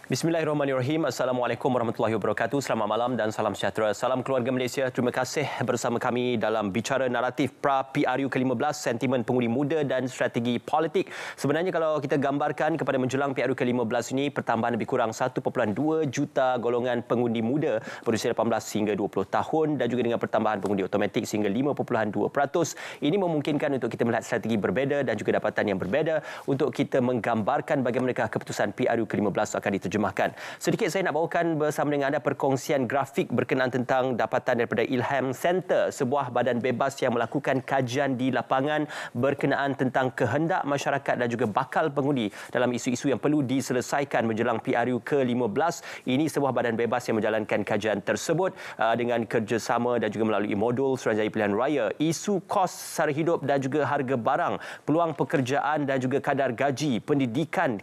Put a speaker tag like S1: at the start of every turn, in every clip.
S1: Bismillahirrahmanirrahim. Assalamualaikum warahmatullahi wabarakatuh. Selamat malam dan salam sejahtera. Salam keluarga Malaysia. Terima kasih bersama kami dalam Bicara Naratif Pra-PRU ke-15, Sentimen Pengundi Muda dan Strategi Politik. Sebenarnya kalau kita gambarkan kepada menjelang PRU ke-15 ini, pertambahan lebih kurang 1.2 juta golongan pengundi muda berusia 18 hingga 20 tahun dan juga dengan pertambahan pengundi automatik sehingga 5.2%. Ini memungkinkan untuk kita melihat strategi berbeza dan juga dapatan yang berbeza untuk kita menggambarkan bagaimanakah keputusan PRU ke-15 akan diterjemahkan. Sedikit saya nak bawakan bersama dengan anda perkongsian grafik berkenaan tentang dapatan daripada Ilham Center, sebuah badan bebas yang melakukan kajian di lapangan berkenaan tentang kehendak masyarakat dan juga bakal pengundi dalam isu-isu yang perlu diselesaikan menjelang PRU ke-15. Ini sebuah badan bebas yang menjalankan kajian tersebut dengan kerjasama dan juga melalui modul Suruhanjaya Pilihan Raya, isu kos sara hidup dan juga harga barang, peluang pekerjaan dan juga kadar gaji, pendidikan,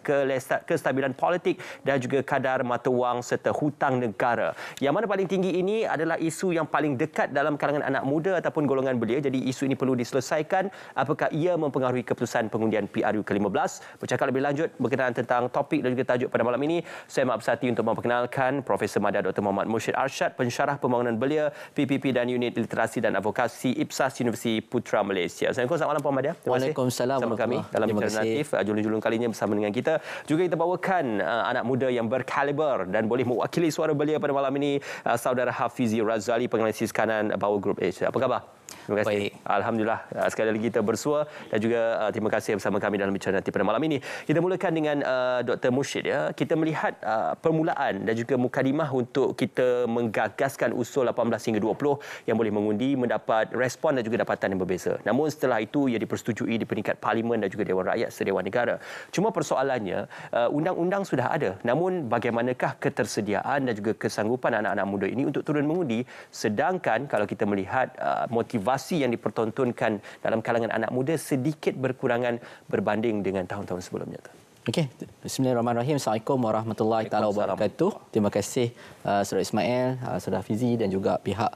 S1: kestabilan politik dan juga kadar mata wang serta hutang negara. Yang mana paling tinggi ini adalah isu yang paling dekat dalam kalangan anak muda ataupun golongan belia. Jadi isu ini perlu diselesaikan. Apakah ia mempengaruhi keputusan pengundian PRU ke-15? Bercakap lebih lanjut berkenaan tentang topik dan juga tajuk pada malam ini, saya maaf hati untuk memperkenalkan Profesor Madya Dr. Muhammad Mursyid Arsyad, pensyarah pembangunan belia, PPP dan Unit Literasi dan Advokasi IPSAS Universiti Putra Malaysia. Assalamualaikum, selamat malam Puan Madya.
S2: Waalaikumsalam.
S1: Bersama kami dalam Bicara Naratif, julung-julung kalinya bersama dengan kita. Juga kita bawakan anak muda yang berkaliber dan boleh mewakili suara belia pada malam ini, saudara Hafizi Razali, penganalisis kanan Power Group Asia. Apa khabar? Terima kasih.
S2: Baik.
S1: Alhamdulillah, sekali lagi kita bersua dan juga terima kasih bersama kami dalam Bicara Naratif pada malam ini. Kita mulakan dengan Dr. Mursyid. Ya. Kita melihat permulaan dan juga mukadimah untuk kita menggagaskan usul 18 hingga 20 yang boleh mengundi mendapat respon dan juga dapatan yang berbeza. Namun setelah itu ia dipersetujui di peringkat Parlimen dan juga Dewan Rakyat serta Dewan Negara. Cuma persoalannya, undang-undang sudah ada. Namun bagaimanakah ketersediaan dan juga kesanggupan anak-anak muda ini untuk turun mengundi, sedangkan kalau kita melihat motivasi yang dipertontonkan dalam kalangan anak muda sedikit berkurangan berbanding dengan tahun-tahun sebelumnya.
S2: Okey, bismillahirrahmanirrahim. Assalamualaikum warahmatullahi taala wabarakatuh. Terima kasih Saudara Ismail, Saudara Hafizi dan juga pihak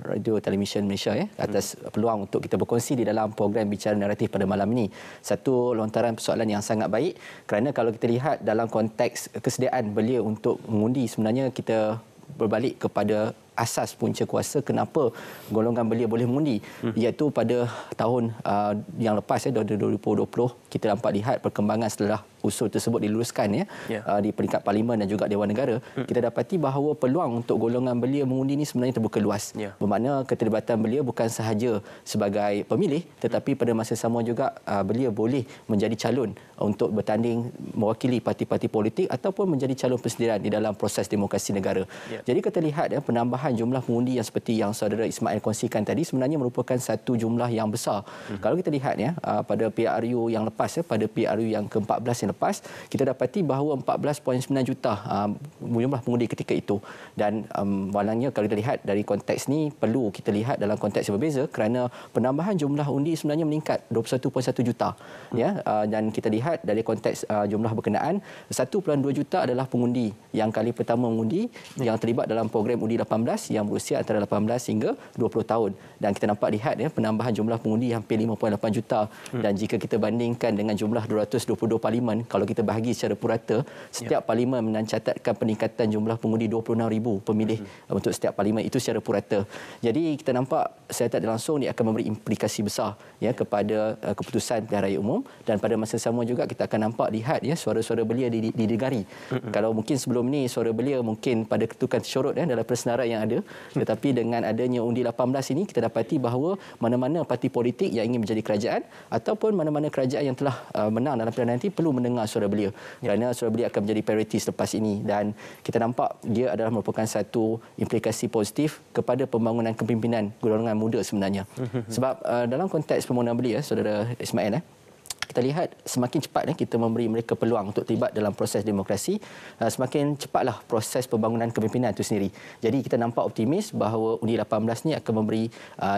S2: Radio Television Malaysia atas peluang untuk kita berkongsi di dalam program Bicara Naratif pada malam ini. Satu lontaran persoalan yang sangat baik, kerana kalau kita lihat dalam konteks kesediaan belia untuk mengundi, sebenarnya kita berbalik kepada asas punca kuasa kenapa golongan belia boleh mengundi, iaitu pada tahun yang lepas 2020 kita nampak lihat perkembangan setelah usul tersebut diluluskan di peringkat Parlimen dan juga Dewan Negara. Kita dapati bahawa peluang untuk golongan belia mengundi ini sebenarnya terbuka luas. Bermakna keterlibatan belia bukan sahaja sebagai pemilih, tetapi pada masa sama juga belia boleh menjadi calon untuk bertanding mewakili parti-parti politik ataupun menjadi calon persendirian di dalam proses demokrasi negara. Jadi kita lihat penambahan jumlah pengundi yang seperti yang saudara Ismail kongsikan tadi sebenarnya merupakan satu jumlah yang besar. Kalau kita lihat pada PRU yang lepas, pada PRU yang ke-14 yang lepas, kita dapati bahawa 14.9 juta jumlah pengundi ketika itu. Dan malangnya kalau kita lihat dari konteks ni perlu kita lihat dalam konteks yang berbeza, kerana penambahan jumlah undi sebenarnya meningkat 21.1 juta. Dan kita lihat dari konteks jumlah berkenaan, 1.2 juta adalah pengundi yang kali pertama mengundi yang terlibat dalam program undi 18 yang berusia antara 18 hingga 20 tahun. Dan kita nampak lihat penambahan jumlah pengundi hampir 5.8 juta. Dan jika kita bandingkan dengan jumlah 222 parlimen, kalau kita bahagi secara purata, setiap parlimen mencatatkan peningkatan jumlah pengundi 26,000 pemilih untuk setiap parlimen, itu secara purata. Jadi kita nampak secara tak langsung ini akan memberi implikasi besar kepada keputusan pilihan raya umum, dan pada masa sama juga kita akan nampak lihat suara-suara belia didengari. Kalau mungkin sebelum ni suara belia mungkin pada ketukan tersorot dalam persenaran yang ada, tetapi dengan adanya undi 18 ini kita dapati bahawa mana-mana parti politik yang ingin menjadi kerajaan ataupun mana-mana kerajaan yang telah menang dalam pilihan nanti perlu mendengar suara belia, kerana suara belia akan menjadi prioriti selepas ini. Dan kita nampak dia adalah merupakan satu implikasi positif kepada pembangunan kepimpinan golongan muda sebenarnya. Sebab dalam konteks pembangunan belia, saudara Ismail, kita lihat semakin cepat kita memberi mereka peluang untuk terlibat dalam proses demokrasi, semakin cepatlah proses pembangunan kepimpinan itu sendiri. Jadi kita nampak optimis bahawa undi 18 ni akan memberi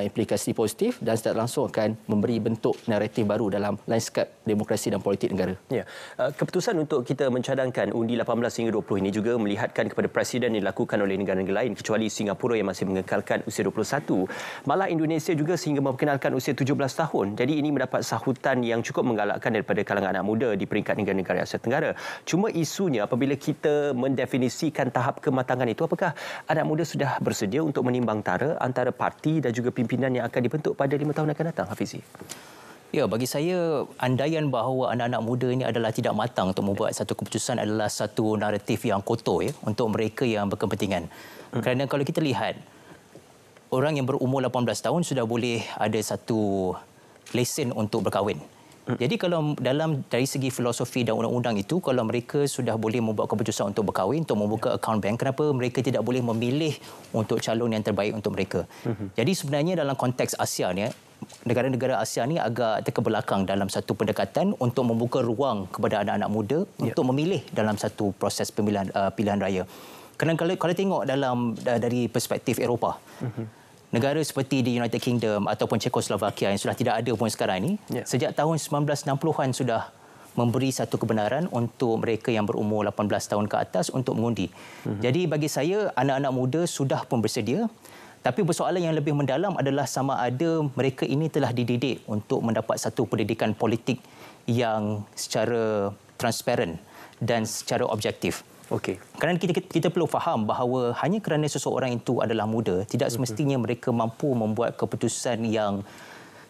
S2: implikasi positif dan secara langsung akan memberi bentuk naratif baru dalam lanskap demokrasi dan politik negara.
S1: Ya. Keputusan untuk kita mencadangkan undi 18 hingga 20 ini juga melihatkan kepada presiden yang dilakukan oleh negara-negara lain kecuali Singapura yang masih mengekalkan usia 21. Malah Indonesia juga sehingga memperkenalkan usia 17 tahun. Jadi ini mendapat sahutan yang cukup menggalakkan penggalakkan daripada kalangan anak muda di peringkat negara-negara Asia Tenggara. Cuma isunya apabila kita mendefinisikan tahap kematangan itu, apakah anak muda sudah bersedia untuk menimbang tara antara parti dan juga pimpinan yang akan dibentuk pada 5 tahun akan datang, Hafizi?
S3: Ya, bagi saya andaian bahawa anak-anak muda ini adalah tidak matang untuk membuat satu keputusan adalah satu naratif yang kotor untuk mereka yang berkepentingan. Kerana kalau kita lihat, orang yang berumur 18 tahun sudah boleh ada satu lesen untuk berkahwin. Jadi kalau dari segi filosofi dan undang-undang itu, kalau mereka sudah boleh membuat keputusan untuk berkahwin, untuk membuka akaun bank, kenapa mereka tidak boleh memilih untuk calon yang terbaik untuk mereka? Jadi sebenarnya dalam konteks ASEAN, negara-negara ASEAN ni agak terkebelakang dalam satu pendekatan untuk membuka ruang kepada anak-anak muda untuk memilih dalam satu proses pilihan raya. Kerana kalau tengok dari perspektif Eropah, negara seperti di United Kingdom ataupun Czechoslovakia yang sudah tidak ada pun sekarang ini, sejak tahun 1960-an sudah memberi satu kebenaran untuk mereka yang berumur 18 tahun ke atas untuk mengundi. Jadi bagi saya, anak-anak muda sudah pun bersedia. Tapi persoalan yang lebih mendalam adalah sama ada mereka ini telah dididik untuk mendapat satu pendidikan politik yang secara transparan dan secara objektif.
S1: Okey.
S3: Kerana kita perlu faham bahawa hanya kerana seseorang itu adalah muda, tidak semestinya mereka mampu membuat keputusan yang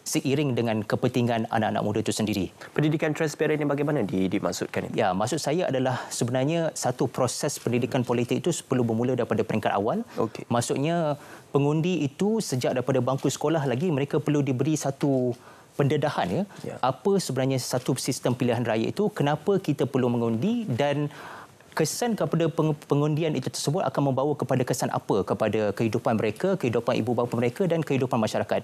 S3: seiring dengan kepentingan anak-anak muda itu sendiri.
S1: Pendidikan transparan yang bagaimana dimaksudkan itu?
S3: Ya, maksud saya adalah sebenarnya satu proses pendidikan politik itu perlu bermula daripada peringkat awal.
S1: Okey.
S3: Maksudnya pengundi itu sejak daripada bangku sekolah lagi mereka perlu diberi satu pendedahan apa sebenarnya satu sistem pilihan raya itu, kenapa kita perlu mengundi dan kesan kepada pengundian itu tersebut akan membawa kepada kesan apa kepada kehidupan mereka, kehidupan ibu bapa mereka dan kehidupan masyarakat.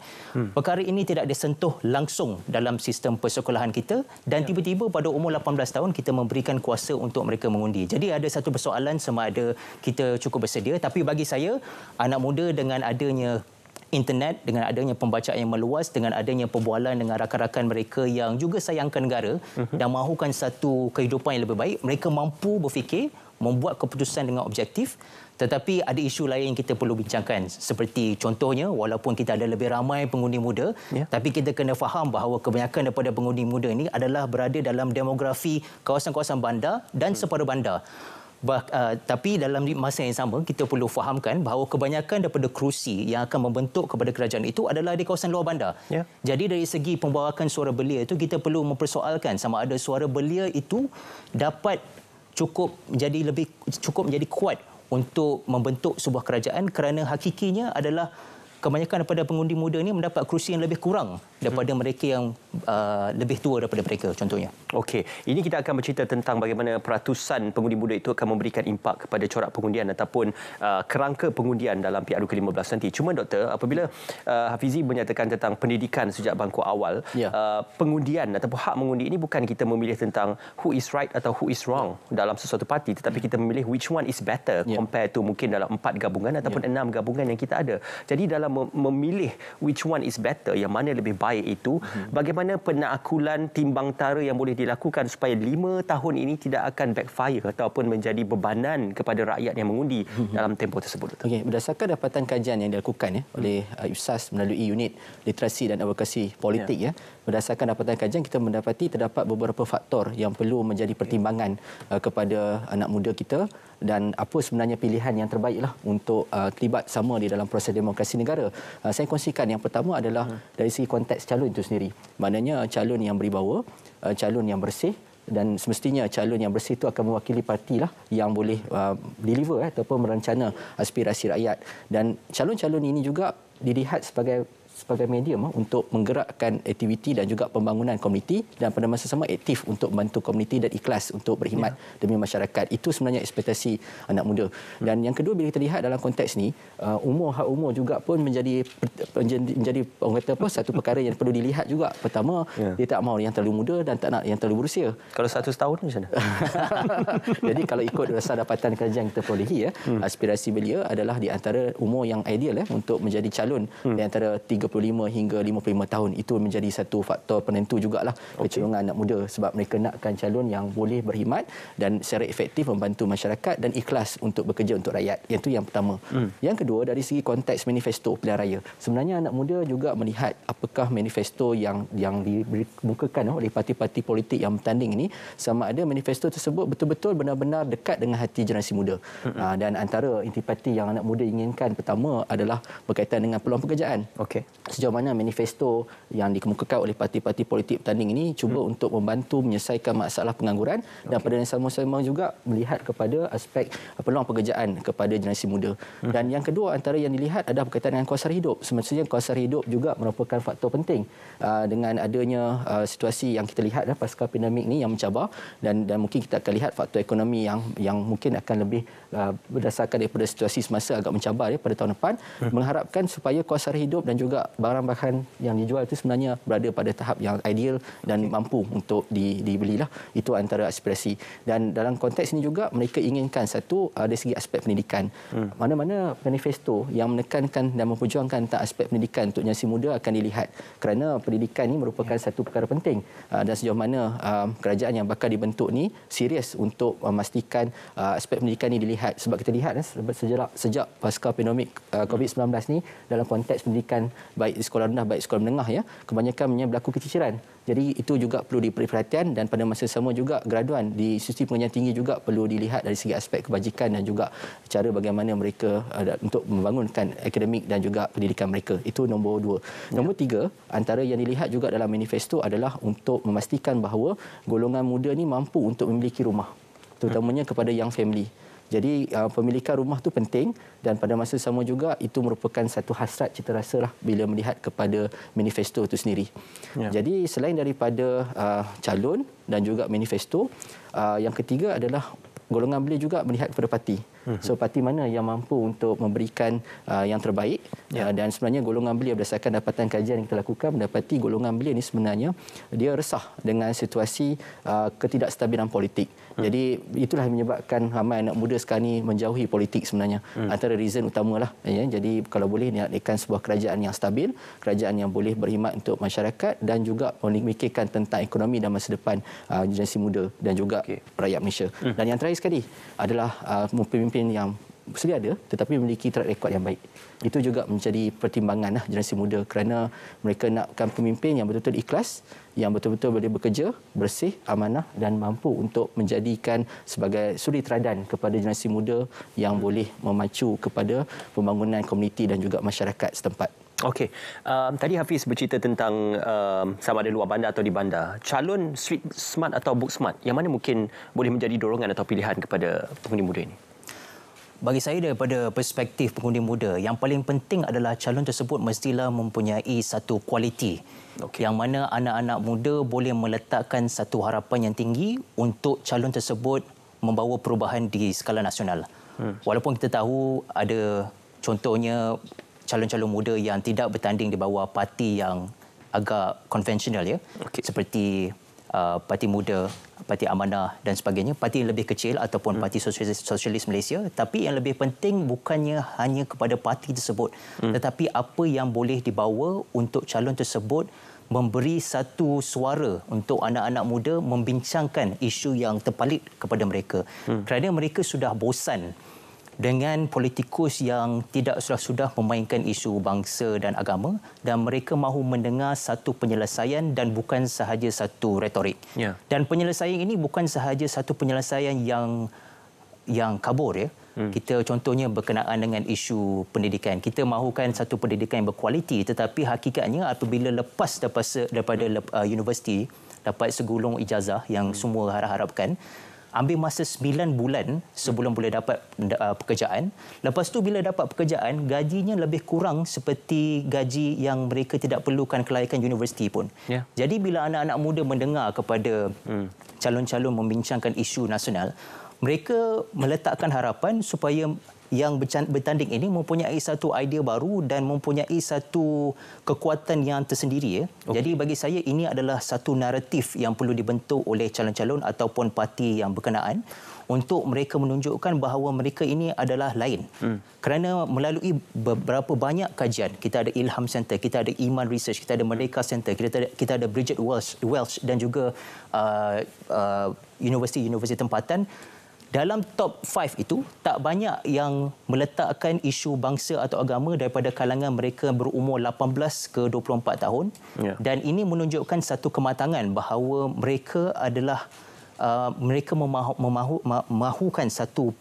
S3: Perkara ini tidak disentuh langsung dalam sistem persekolahan kita dan tiba-tiba pada umur 18 tahun kita memberikan kuasa untuk mereka mengundi. Jadi ada satu persoalan sama ada kita cukup bersedia, tapi bagi saya anak muda dengan adanya internet, dengan adanya pembacaan yang meluas, dengan adanya perbualan dengan rakan-rakan mereka yang juga sayangkan negara dan mahukan satu kehidupan yang lebih baik, mereka mampu berfikir, membuat keputusan dengan objektif. Tetapi ada isu lain yang kita perlu bincangkan, seperti contohnya walaupun kita ada lebih ramai pengundi muda, tapi kita kena faham bahawa kebanyakan daripada pengundi muda ini adalah berada dalam demografi kawasan-kawasan bandar dan separuh bandar. Tapi dalam masa yang sama kita perlu fahamkan bahawa kebanyakan daripada kerusi yang akan membentuk kepada kerajaan itu adalah di kawasan luar bandar. Jadi dari segi pembawakan suara belia itu kita perlu mempersoalkan sama ada suara belia itu dapat cukup menjadi kuat untuk membentuk sebuah kerajaan, kerana hakikinya adalah kebanyakan daripada pengundi muda ini mendapat kerusi yang lebih kurang daripada mereka yang lebih tua daripada mereka, contohnya.
S1: Okey, ini kita akan bercerita tentang bagaimana peratusan pengundi muda itu akan memberikan impak kepada corak pengundian ataupun kerangka pengundian dalam PRU ke-15 nanti. Cuma doktor, apabila Hafizi menyatakan tentang pendidikan sejak bangku awal, pengundian ataupun hak mengundi ini bukan kita memilih tentang who is right atau who is wrong dalam sesuatu parti, tetapi kita memilih which one is better compare to mungkin dalam 4 gabungan ataupun 6 gabungan yang kita ada. Jadi dalam memilih which one is better, yang mana lebih baik itu, bagaimana penaklukan timbang tara yang boleh dilakukan supaya 5 tahun ini tidak akan backfire ataupun menjadi bebanan kepada rakyat yang mengundi dalam tempoh tersebut.
S2: Okey, berdasarkan dapatan kajian yang dilakukan oleh USAS melalui unit literasi dan advokasi politik berdasarkan dapatan kajian kita mendapati terdapat beberapa faktor yang perlu menjadi pertimbangan kepada anak muda kita dan apa sebenarnya pilihan yang terbaiklah untuk terlibat sama di dalam proses demokrasi negara. Saya kongsikan yang pertama adalah dari segi konteks calon itu sendiri. Maknanya calon yang berwibawa, calon yang bersih, dan semestinya calon yang bersih itu akan mewakili partilah yang boleh deliver ataupun merencana aspirasi rakyat. Dan calon-calon ini juga dilihat sebagai medium untuk menggerakkan aktiviti dan juga pembangunan komuniti dan pada masa sama aktif untuk membantu komuniti dan ikhlas untuk berkhidmat demi masyarakat. Itu sebenarnya ekspektasi anak muda. Dan yang kedua, bila kita lihat dalam konteks ni, hak umur juga pun menjadi orang kata satu perkara yang perlu dilihat juga. Pertama, dia tak mahu yang terlalu muda dan tak nak yang terlalu berusia.
S1: Kalau 100 tahun macam mana?
S2: Jadi kalau ikut dasar dapatan kajian kita perolehi, aspirasi belia adalah di antara umur yang ideal untuk menjadi calon di antara 3 35 hingga 55 tahun. Itu menjadi satu faktor penentu jugalah kecenderungan anak muda, sebab mereka nakkan calon yang boleh berkhidmat dan secara efektif membantu masyarakat dan ikhlas untuk bekerja untuk rakyat. Yang itu yang pertama. Yang kedua, dari segi konteks manifesto pilihan raya. Sebenarnya anak muda juga melihat apakah manifesto yang dikemukakan oleh parti-parti politik yang bertanding ini, sama ada manifesto tersebut betul-betul benar-benar dekat dengan hati generasi muda. Dan antara intipati yang anak muda inginkan pertama adalah berkaitan dengan peluang pekerjaan. Sejauh mana manifesto yang dikemukakan oleh parti-parti politik bertanding ini cuba untuk membantu menyelesaikan masalah pengangguran dan pada yang sama-sama juga melihat kepada aspek peluang pekerjaan kepada generasi muda. Dan yang kedua antara yang dilihat adalah berkaitan dengan kos sara hidup. Semestinya kos sara hidup juga merupakan faktor penting dengan adanya situasi yang kita lihat pasca pandemik ini yang mencabar, dan mungkin kita akan lihat faktor ekonomi yang mungkin akan lebih berdasarkan daripada situasi semasa agak mencabar pada tahun depan, mengharapkan supaya kos sara hidup dan juga barang-barang yang dijual itu sebenarnya berada pada tahap yang ideal dan mampu untuk dibelilah. Itu antara aspirasi. Dan dalam konteks ini juga mereka inginkan satu dari segi aspek pendidikan. Mana-mana manifesto yang menekankan dan memperjuangkan tentang aspek pendidikan untuk generasi muda akan dilihat, kerana pendidikan ini merupakan satu perkara penting dan sejauh mana kerajaan yang bakal dibentuk ni serius untuk memastikan aspek pendidikan ini dilihat. Sebab kita lihat sejak pasca pandemik COVID-19 ni, dalam konteks pendidikan baik di sekolah rendah baik sekolah menengah kebanyakannya berlaku keciciran. Jadi itu juga perlu diberi perhatian, dan pada masa sama juga graduan di institusi pengajian tinggi juga perlu dilihat dari segi aspek kebajikan dan juga cara bagaimana mereka untuk membangunkan akademik dan juga pendidikan mereka. Itu nombor 2. Nombor 3, antara yang dilihat juga dalam manifesto adalah untuk memastikan bahawa golongan muda ni mampu untuk memiliki rumah, terutamanya kepada young family. Jadi pemilikan rumah tu penting, dan pada masa sama juga itu merupakan satu hasrat cita rasa lah bila melihat kepada manifesto itu sendiri. Jadi selain daripada calon dan juga manifesto, yang ketiga adalah golongan belia juga melihat kepada parti. So parti mana yang mampu untuk memberikan yang terbaik, dan sebenarnya golongan belia berdasarkan dapatan kajian yang kita lakukan mendapati golongan belia ini sebenarnya dia resah dengan situasi ketidakstabilan politik. Jadi itulah yang menyebabkan ramai anak muda sekarang ni menjauhi politik sebenarnya. Antara reason utamalah jadi kalau boleh niatkan sebuah kerajaan yang stabil, kerajaan yang boleh berkhidmat untuk masyarakat dan juga memikirkan tentang ekonomi dan masa depan generasi muda dan juga rakyat Malaysia. Dan yang terakhir sekali adalah pemimpin yang sedia ada tetapi memiliki track record yang baik. Itu juga menjadi pertimbangan generasi muda, kerana mereka nakkan pemimpin yang betul-betul ikhlas, yang betul-betul boleh bekerja, bersih, amanah dan mampu untuk menjadikan sebagai suri teladan kepada generasi muda yang boleh memacu kepada pembangunan komuniti dan juga masyarakat setempat.
S1: Okey, tadi Hafiz bercerita tentang sama ada luar bandar atau di bandar. Calon street smart atau book smart, yang mana mungkin boleh menjadi dorongan atau pilihan kepada pengundi muda ini?
S3: Bagi saya daripada perspektif pengundi muda, yang paling penting adalah calon tersebut mestilah mempunyai satu kualiti. Yang mana anak-anak muda boleh meletakkan satu harapan yang tinggi untuk calon tersebut membawa perubahan di skala nasional. Walaupun kita tahu ada contohnya calon-calon muda yang tidak bertanding di bawah parti yang agak konvensional seperti Parti Muda, Parti Amanah dan sebagainya, parti yang lebih kecil ataupun Parti Sosialis Malaysia. Tapi yang lebih penting bukannya hanya kepada parti tersebut, tetapi apa yang boleh dibawa untuk calon tersebut memberi satu suara untuk anak-anak muda membincangkan isu yang terpalit kepada mereka. Kerana mereka sudah bosan dengan politikus yang tidak sudah memainkan isu bangsa dan agama, dan mereka mahu mendengar satu penyelesaian dan bukan sahaja satu retorik. Dan penyelesaian ini bukan sahaja satu penyelesaian yang kabur Kita contohnya berkenaan dengan isu pendidikan. Kita mahukan satu pendidikan yang berkualiti, tetapi hakikatnya apabila lepas daripada universiti dapat segulung ijazah yang semua harap-harapkan, ambil masa 9 bulan sebelum boleh dapat pekerjaan. Lepas tu bila dapat pekerjaan, gajinya lebih kurang seperti gaji yang mereka tidak perlukan kelayakan universiti pun. Jadi bila anak-anak muda mendengar kepada calon-calon membincangkan isu nasional, mereka meletakkan harapan supaya yang bertanding ini mempunyai satu idea baru dan mempunyai satu kekuatan yang tersendiri. Jadi bagi saya ini adalah satu naratif yang perlu dibentuk oleh calon-calon ataupun parti yang berkenaan untuk mereka menunjukkan bahawa mereka ini adalah lain. Kerana melalui beberapa banyak kajian, kita ada Ilham Center, kita ada Iman Research, kita ada Merdeka Center, kita ada Bridget Welsh dan juga universiti-universiti tempatan. Dalam top 5 itu, tak banyak yang meletakkan isu bangsa atau agama daripada kalangan mereka berumur 18 ke 24 tahun. Dan ini menunjukkan satu kematangan bahawa mereka adalah mereka memahukan satu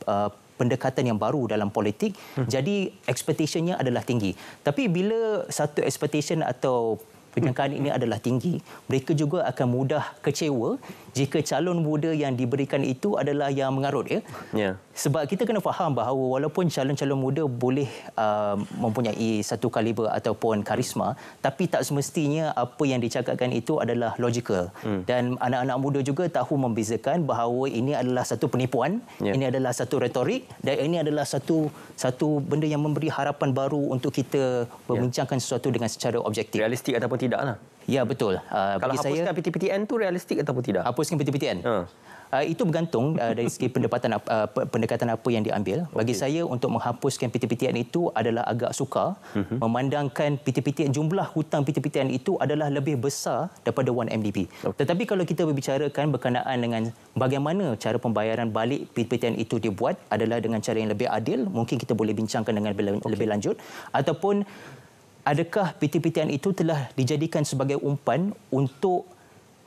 S3: pendekatan yang baru dalam politik. Jadi expectation-nya adalah tinggi. Tapi bila satu expectation atau penjangkaan ini adalah tinggi, mereka juga akan mudah kecewa jika calon muda yang diberikan itu adalah yang mengarut. Sebab kita kena faham bahawa walaupun calon-calon muda boleh mempunyai satu kaliber ataupun karisma, tapi tak semestinya apa yang dicakapkan itu adalah logical. Dan anak-anak muda juga tahu membezakan bahawa ini adalah satu penipuan, ini adalah satu retorik dan ini adalah satu benda yang memberi harapan baru untuk kita membincangkan sesuatu dengan secara objektif.
S1: Realistik ataupun tidaklah.
S3: Ya, betul.
S1: Kalau hapuskan PTPTN tu realistik ataupun tidak?
S3: Hapuskan PTPTN? Itu bergantung dari segi pendekatan apa yang diambil. Bagi saya, untuk menghapuskan PTPTN itu adalah agak sukar, memandangkan PTPTN, jumlah hutang PTPTN itu adalah lebih besar daripada 1MDB. Tetapi kalau kita berbicarakan berkenaan dengan bagaimana cara pembayaran balik PTPTN itu dibuat adalah dengan cara yang lebih adil, mungkin kita boleh bincangkan dengan lebih lanjut. Ataupun adakah PTPTN itu telah dijadikan sebagai umpan untuk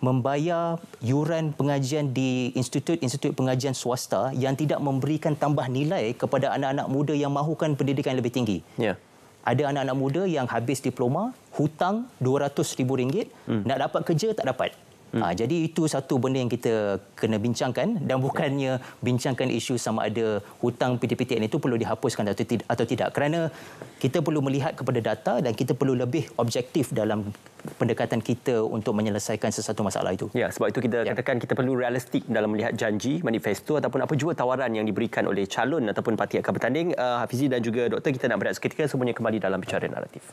S3: membayar yuran pengajian di institut-institut pengajian swasta yang tidak memberikan tambah nilai kepada anak-anak muda yang mahukan pendidikan yang lebih tinggi. Ada anak-anak muda yang habis diploma, hutang RM200,000, nak dapat kerja tak dapat. Jadi itu satu benda yang kita kena bincangkan dan bukannya bincangkan isu sama ada hutang PTPTN itu perlu dihapuskan atau tidak. Kerana kita perlu melihat kepada data dan kita perlu lebih objektif dalam pendekatan kita untuk menyelesaikan sesuatu masalah itu.
S1: Ya, sebab itu kita katakan kita perlu realistik dalam melihat janji, manifesto ataupun apa jua tawaran yang diberikan oleh calon ataupun parti akan bertanding. Hafizi dan juga Doktor, kita nak berehat seketika, semuanya kembali dalam Bicara Naratif.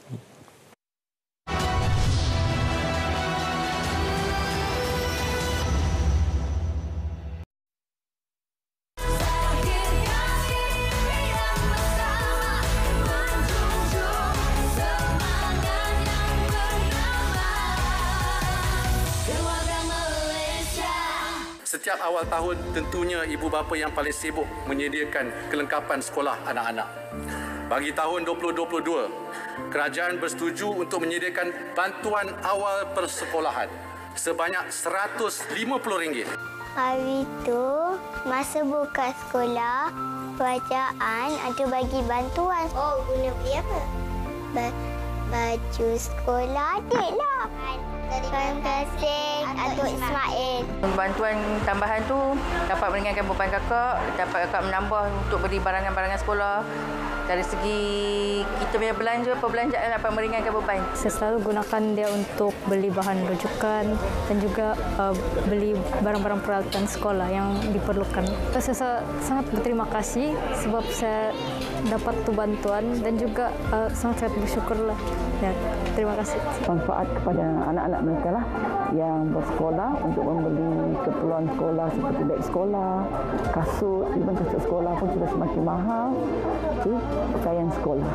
S4: Setiap awal tahun, tentunya ibu bapa yang paling sibuk menyediakan kelengkapan sekolah anak-anak. Bagi tahun 2022, kerajaan bersetuju untuk menyediakan bantuan awal persekolahan sebanyak RM150.
S5: Hari itu, masa buka sekolah, kerajaan ada bagi bantuan. Oh, guna beli apa? Baju sekolah adik lah. Terima kasih Datuk Ismail.
S6: Bantuan tambahan tu dapat meringankan beban kakak, dapat kakak menambah untuk beli barangan-barangan sekolah. Dari segi kita punya belanja, perbelanjaan dapat meringankan beban.
S7: Saya selalu gunakan dia untuk beli bahan rujukan dan juga beli barang-barang peralatan sekolah yang diperlukan. Saya sangat berterima kasih sebab saya dapat tu bantuan dan juga sangat bersyukurlah. Ya, terima kasih.
S8: Manfaat kepada anak-anak mereka lah yang bersekolah untuk membeli keperluan sekolah seperti beg sekolah, kasut, even kasut sekolah pun sudah semakin mahal. Jadi, pakaian sekolah.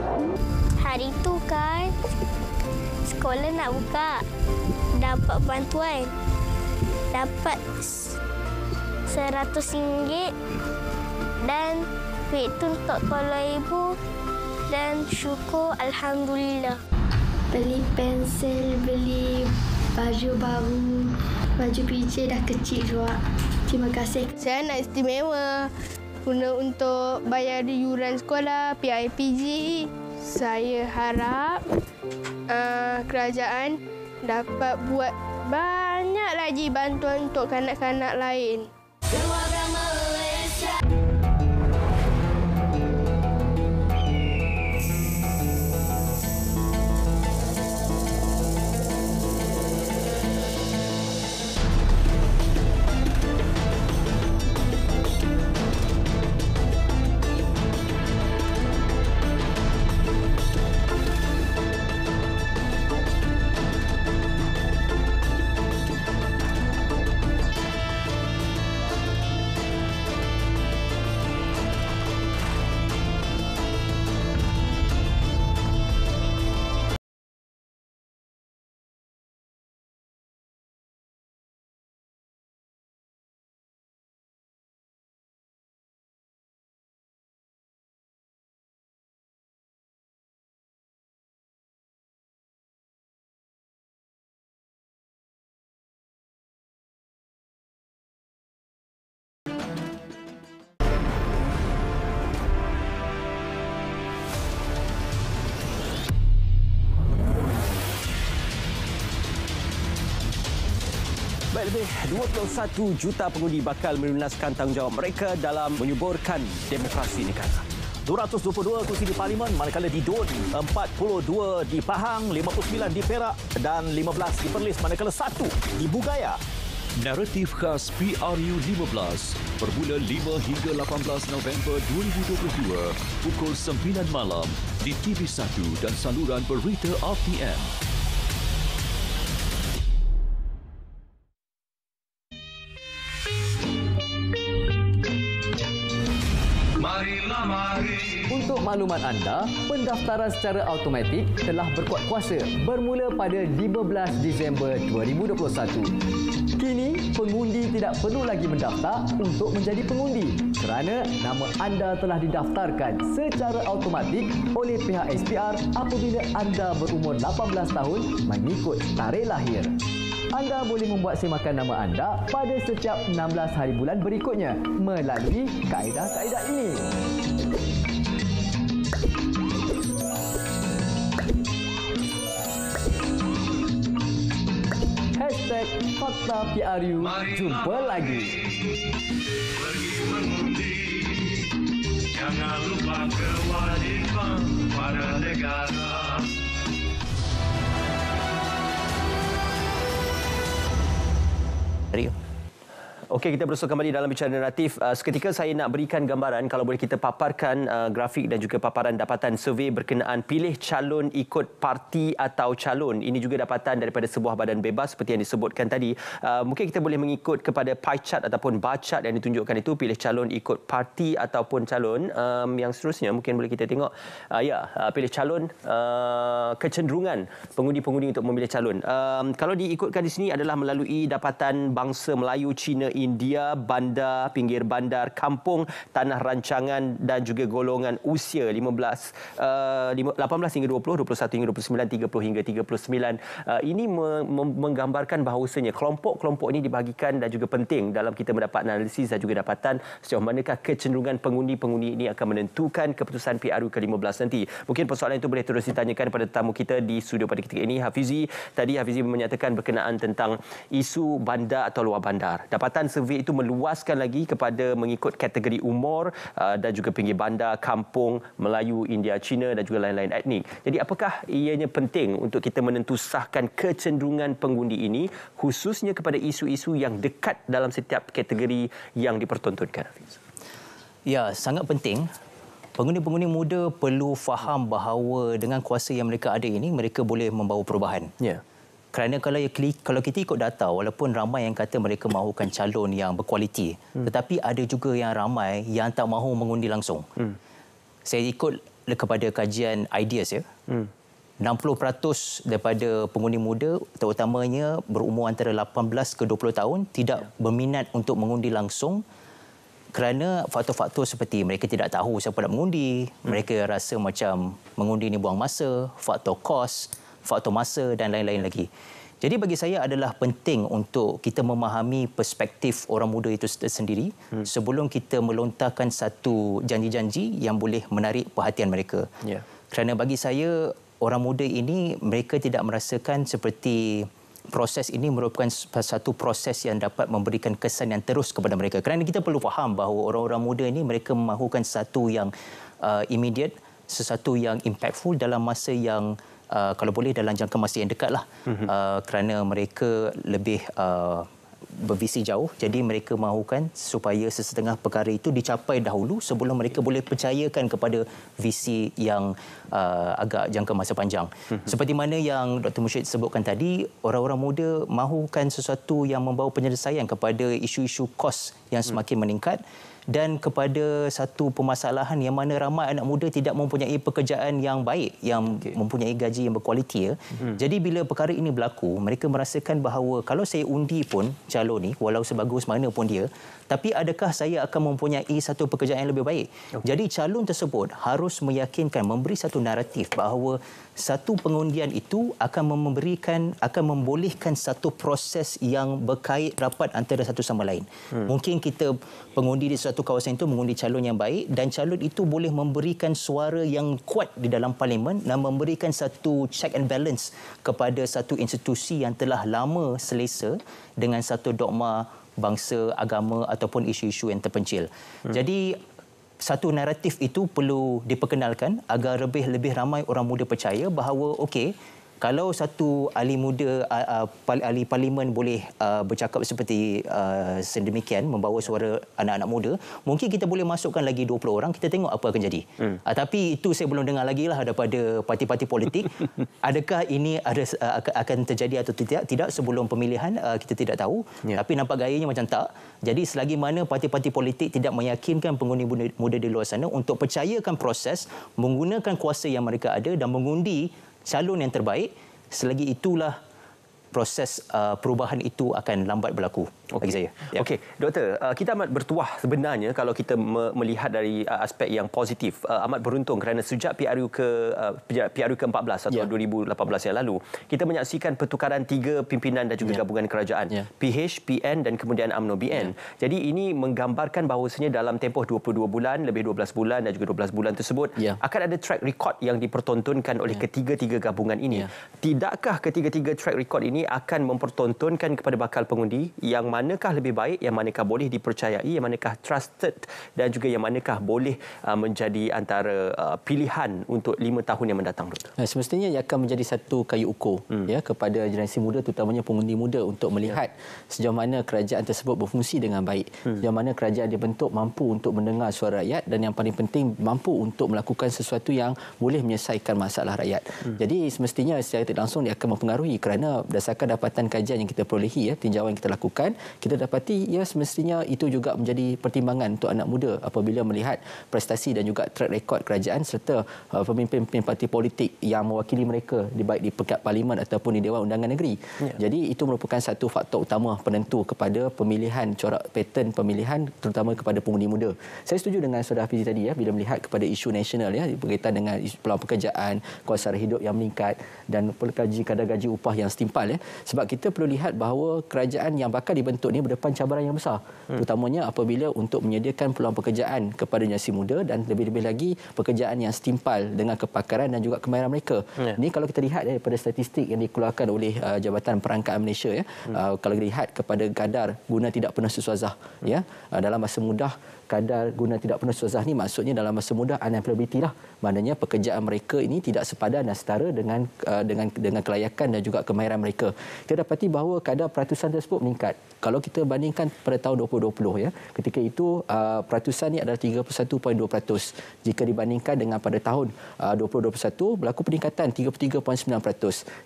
S5: Hari itu kan, sekolah nak buka, dapat bantuan. Dapat RM100 dan duit tu untuk tolong ibu dan syukur Alhamdulillah.
S9: Beli pensel, beli baju baru, baju PJ dah kecil juga. Terima kasih.
S10: Saya nak istimewa guna untuk bayar yuran sekolah, PIPG. Saya harap kerajaan dapat buat banyak lagi bantuan untuk kanak-kanak lain.
S1: Baik, lebih 21 juta pengundi bakal melunaskan tanggungjawab mereka dalam menyuburkan demokrasi negara.
S11: 222 kursi di Parlimen, manakala di DUN 42 di Pahang, 59 di Perak dan 15 di Perlis, manakala 1 di Bugaya.
S12: Naratif khas PRU 15 bermula 5 hingga 18 November 2022 pukul 9 malam di TV1 dan saluran berita RTM.
S13: Untuk maklumat anda, pendaftaran secara automatik telah berkuat kuasa bermula pada 15 Disember 2021. Kini, pengundi tidak perlu lagi mendaftar untuk menjadi pengundi kerana nama anda telah didaftarkan secara automatik oleh pihak SPR apabila anda berumur 18 tahun mengikut tarikh lahir. Anda boleh membuat semakan nama anda pada setiap 16 hari bulan berikutnya melalui kaedah-kaedah ini. #Fakta PRU. Jumpa lagi.
S14: Pergi mengundi, jangan lupa kewajiban pada negara.
S1: Okey, kita bersua kembali dalam bicara naratif. Seketika saya nak berikan gambaran, kalau boleh kita paparkan grafik dan juga paparan dapatan survei berkenaan pilih calon ikut parti atau calon. Ini juga dapatan daripada sebuah badan bebas seperti yang disebutkan tadi. Mungkin kita boleh mengikut kepada pie chart ataupun bar chart yang ditunjukkan itu, pilih calon ikut parti ataupun calon. Yang seterusnya mungkin boleh kita tengok. Pilih calon, kecenderungan pengundi-pengundi untuk memilih calon. Kalau diikutkan di sini adalah melalui dapatan bangsa Melayu, Cina, India, bandar, pinggir bandar, kampung, tanah rancangan dan juga golongan usia 18 hingga 20, 21 hingga 29, 30 hingga 39. Ini menggambarkan bahawasanya kelompok-kelompok ini dibahagikan dan juga penting dalam kita mendapat analisis dan juga dapatan sejauh manakah kecenderungan pengundi-pengundi ini akan menentukan keputusan PRU ke-15 nanti. Mungkin persoalan itu boleh terus ditanyakan kepada tetamu kita di studio pada ketika ini. Hafizi menyatakan berkenaan tentang isu bandar atau luar bandar. Dapatan survei itu meluaskan lagi kepada mengikut kategori umur dan juga pinggir bandar, kampung, Melayu, India, Cina dan juga lain-lain etnik. Jadi apakah ianya penting untuk kita menentusahkan kecenderungan pengundi ini khususnya kepada isu-isu yang dekat dalam setiap kategori yang dipertontonkan?
S3: Ya, sangat penting. Pengundi-pengundi muda perlu faham bahawa dengan kuasa yang mereka ada ini, mereka boleh membawa perubahan. Ya. Kerana kalau kita ikut data, walaupun ramai yang kata mereka mahukan calon yang berkualiti, tetapi ada juga yang ramai yang tak mahu mengundi langsung. Saya ikut kepada kajian Ideas, 60% daripada pengundi muda, terutamanya berumur antara 18 ke 20 tahun, tidak berminat untuk mengundi langsung kerana faktor-faktor seperti mereka tidak tahu siapa nak mengundi, mereka rasa macam mengundi ini buang masa, faktor kos, faktor masa dan lain-lain lagi. Jadi bagi saya adalah penting untuk kita memahami perspektif orang muda itu sendiri sebelum kita melontarkan satu janji-janji yang boleh menarik perhatian mereka. Yeah. Kerana bagi saya, orang muda ini mereka tidak merasakan seperti proses ini merupakan satu proses yang dapat memberikan kesan yang terus kepada mereka. Kerana kita perlu faham bahawa orang-orang muda ini mereka mahukan sesuatu yang immediate, sesuatu yang impactful dalam masa yang kalau boleh dalam jangka masa yang dekat lah. Kerana mereka lebih bervisi jauh, jadi mereka mahukan supaya sesetengah perkara itu dicapai dahulu sebelum mereka boleh percayakan kepada visi yang agak jangka masa panjang. Seperti mana yang Dr. Mushid sebutkan tadi, orang-orang muda mahukan sesuatu yang membawa penyelesaian kepada isu-isu kos yang semakin meningkat dan kepada satu permasalahan yang mana ramai anak muda tidak mempunyai pekerjaan yang baik, yang mempunyai gaji yang berkualiti. Jadi bila perkara ini berlaku, mereka merasakan bahawa kalau saya undi pun calon ni, walau sebagus mana pun dia, tapi adakah saya akan mempunyai satu pekerjaan yang lebih baik? Jadi calon tersebut harus meyakinkan, memberi satu naratif bahawa satu pengundian itu akan membolehkan satu proses yang berkait rapat antara satu sama lain. Mungkin kita pengundi di satu satu kawasan itu mengundi calon yang baik dan calon itu boleh memberikan suara yang kuat di dalam parlimen dan memberikan satu check and balance kepada satu institusi yang telah lama selesa dengan satu dogma bangsa, agama ataupun isu-isu yang terpencil. Jadi satu naratif itu perlu diperkenalkan agar lebih ramai orang muda percaya bahawa okey, kalau satu ahli muda, ahli parlimen boleh bercakap seperti sedemikian, membawa suara anak-anak muda, mungkin kita boleh masukkan lagi 20 orang, kita tengok apa akan jadi. Tapi itu saya belum dengar lagi lah daripada parti-parti politik. Adakah ini akan terjadi atau tidak sebelum pemilihan, kita tidak tahu. Tapi nampak gayanya macam tak. Jadi selagi mana parti-parti politik tidak meyakinkan pengundi muda di luar sana untuk percayakan proses, menggunakan kuasa yang mereka ada dan mengundi calon yang terbaik, selagi itulah proses perubahan itu akan lambat berlaku bagi saya.
S1: Okey, Doktor, kita amat bertuah sebenarnya kalau kita melihat dari aspek yang positif. Amat beruntung kerana sejak PRU ke-14 atau 2018 yang lalu, kita menyaksikan pertukaran 3 pimpinan dan juga gabungan kerajaan. PH, PN dan kemudian UMNO BN. Jadi ini menggambarkan bahawasanya dalam tempoh 22 bulan, lebih 12 bulan dan juga 12 bulan tersebut, akan ada track record yang dipertontonkan oleh ketiga-tiga gabungan ini. Tidakkah ketiga-tiga track record ini akan mempertontonkan kepada bakal pengundi yang manakah lebih baik, yang manakah boleh dipercayai, yang manakah trusted dan juga yang manakah boleh menjadi antara pilihan untuk 5 tahun yang mendatang, Doktor?
S2: Semestinya ia akan menjadi satu kayu ukur kepada generasi muda, terutamanya pengundi muda, untuk melihat sejauh mana kerajaan tersebut berfungsi dengan baik, sejauh mana kerajaan dibentuk mampu untuk mendengar suara rakyat dan yang paling penting mampu untuk melakukan sesuatu yang boleh menyelesaikan masalah rakyat. Jadi semestinya secara tidak langsung dia akan mempengaruhi, kerana berdasarkan dapatan kajian yang kita perolehi, tinjauan yang kita lakukan, kita dapati semestinya itu juga menjadi pertimbangan untuk anak muda apabila melihat prestasi dan juga track record kerajaan serta pemimpin-pemimpin parti politik yang mewakili mereka baik di peringkat parlimen ataupun di Dewan Undangan Negeri. Jadi itu merupakan satu faktor utama penentu kepada pemilihan, corak pattern pemilihan terutama kepada pengundi muda. Saya setuju dengan Saudara Fizi tadi bila melihat kepada isu nasional berkaitan dengan peluang pekerjaan, kuasa sara hidup yang meningkat dan kadar gaji upah yang setimpal. Sebab kita perlu lihat bahawa kerajaan yang bakal dibentuk ini berdepan cabaran yang besar, terutamanya apabila untuk menyediakan peluang pekerjaan kepada generasi muda dan lebih-lebih lagi pekerjaan yang setimpal dengan kepakaran dan juga kemahiran mereka. Ini kalau kita lihat daripada statistik yang dikeluarkan oleh Jabatan Perangkaan Malaysia, kalau lihat kepada kadar guna tidak penuh sesuazah, dalam masa mudah, kadar guna tidak penuh sesuazah ni maksudnya dalam masa mudah unemployability lah. Maknanya pekerjaan mereka ini tidak sepadan dan setara dengan kelayakan dan juga kemahiran mereka. Kita dapati bahawa kadar peratusan tersebut meningkat. Kalau kita bandingkan pada tahun 2020, ketika itu peratusan ini adalah 31.2%. Jika dibandingkan dengan pada tahun 2021 berlaku peningkatan 33.9%.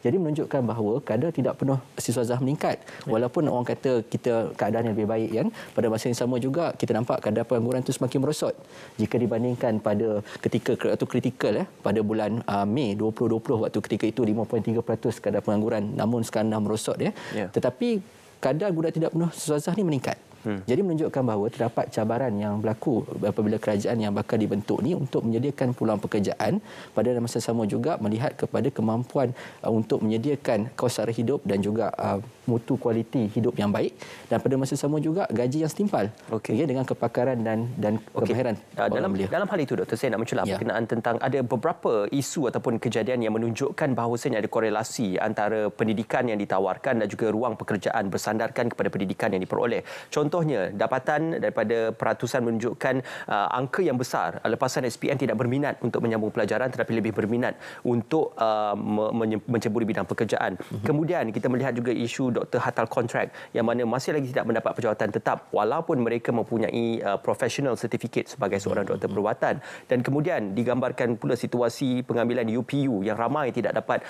S2: Jadi menunjukkan bahawa kadar tidak penuh sesuazah meningkat. Walaupun orang kata kita keadaan yang lebih baik, pada masa yang sama juga kita nampak kadar pengangguran itu semakin merosot. Jika dibandingkan pada ketika kritikal pada bulan Mei 2020, waktu ketika itu 5.3% kadar pengangguran, namun sekarang dah merosot. Tetapi kadar guna tidak penuh sesuazah ini meningkat. Jadi menunjukkan bahawa terdapat cabaran yang berlaku apabila kerajaan yang bakal dibentuk ni untuk menyediakan peluang pekerjaan, pada masa sama juga melihat kepada kemampuan untuk menyediakan kos sara hidup dan juga mutu kualiti hidup yang baik, dan pada masa sama juga gaji yang setimpal dengan kepakaran dan kemahiran.
S1: Dalam hal itu, Doktor, saya nak mencelah berkenaan tentang ada beberapa isu ataupun kejadian yang menunjukkan bahawasanya ada korelasi antara pendidikan yang ditawarkan dan juga ruang pekerjaan bersandarkan kepada pendidikan yang diperoleh. Contohnya, dapatan daripada peratusan menunjukkan angka yang besar lepasan SPM tidak berminat untuk menyambung pelajaran tetapi lebih berminat untuk menceburi bidang pekerjaan. Kemudian kita melihat juga isu doktor hatal kontrak yang mana masih lagi tidak mendapat penjawatan tetap walaupun mereka mempunyai professional certificate sebagai seorang doktor perubatan. Dan kemudian digambarkan pula situasi pengambilan UPU yang ramai tidak dapat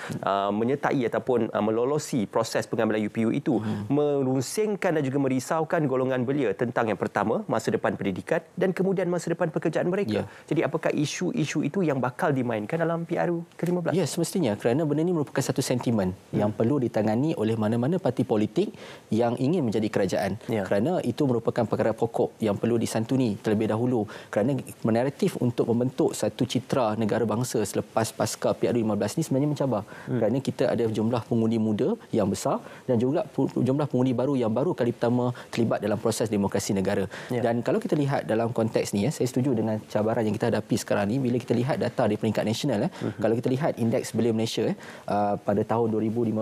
S1: menyertai ataupun melolosi proses pengambilan UPU itu, merungsingkan dan juga merisaukan golongan belia tentang yang pertama, masa depan pendidikan dan kemudian masa depan pekerjaan mereka. Jadi apakah isu-isu itu yang bakal dimainkan dalam PRU ke-15?
S2: Ya, semestinya, kerana benda ini merupakan satu sentimen yang perlu ditangani oleh mana-mana parti politik yang ingin menjadi kerajaan. Kerana itu merupakan perkara pokok yang perlu disantuni terlebih dahulu. Kerana naratif untuk membentuk satu citra negara bangsa selepas pasca PRU 15 ini sebenarnya mencabar. Kerana kita ada jumlah pengundi muda yang besar dan juga jumlah pengundi baru yang baru kali pertama terlibat dalam proses demokrasi negara. Dan kalau kita lihat dalam konteks ni, saya setuju dengan cabaran yang kita hadapi sekarang ni. Bila kita lihat data di peringkat nasional, kalau kita lihat indeks belia Malaysia pada tahun 2015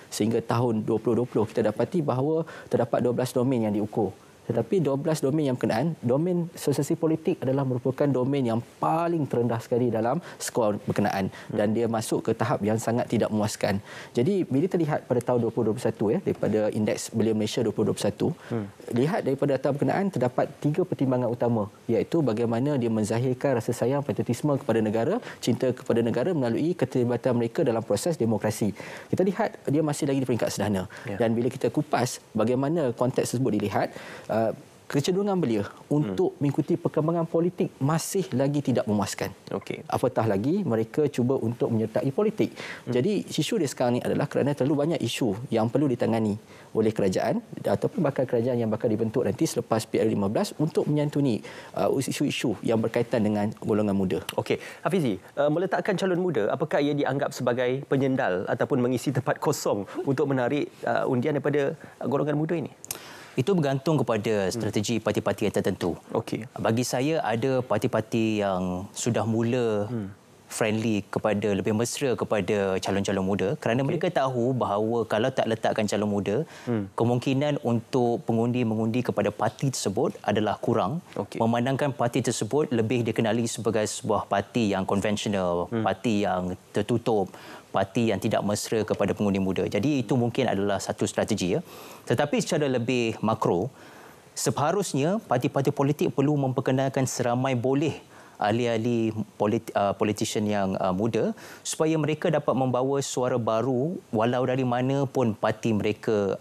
S2: sehingga tahun 2020, kita dapati bahawa terdapat 12 domain yang diukur. Tetapi 12 domain yang berkenaan, domain sosialisasi politik adalah merupakan domain yang paling terendah sekali dalam skor berkenaan, dan dia masuk ke tahap yang sangat tidak memuaskan. Jadi bila kita lihat pada tahun 2021 daripada indeks belia Malaysia 2021, lihat daripada data berkenaan terdapat 3 pertimbangan utama, iaitu bagaimana dia menzahirkan rasa sayang, patriotisme kepada negara, cinta kepada negara melalui keterlibatan mereka dalam proses demokrasi. Kita lihat dia masih lagi di peringkat sederhana. Dan bila kita kupas bagaimana konteks tersebut dilihat, kecenderungan belia untuk mengikuti perkembangan politik masih lagi tidak memuaskan. Apatah lagi mereka cuba untuk menyertai politik. Jadi isu dia sekarang ni adalah kerana terlalu banyak isu yang perlu ditangani oleh kerajaan ataupun bakal kerajaan yang bakal dibentuk nanti selepas PRU15 untuk menyantuni isu-isu yang berkaitan dengan golongan muda.
S1: Okey, Hafizi, meletakkan calon muda, apakah ia dianggap sebagai penyendal ataupun mengisi tempat kosong untuk menarik undian daripada golongan muda ini?
S3: Itu bergantung kepada strategi parti-parti yang tertentu. Bagi saya, ada parti-parti yang sudah mula friendly kepada, lebih mesra kepada calon-calon muda kerana mereka tahu bahawa kalau tak letakkan calon muda, kemungkinan untuk pengundi mengundi kepada parti tersebut adalah kurang. Memandangkan parti tersebut lebih dikenali sebagai sebuah parti yang konvensional, parti yang tertutup, parti yang tidak mesra kepada pengundi muda. Jadi itu mungkin adalah satu strategi. Tetapi secara lebih makro, seharusnya parti-parti politik perlu memperkenalkan seramai boleh ahli-ahli politician yang muda supaya mereka dapat membawa suara baru walau dari mana pun parti mereka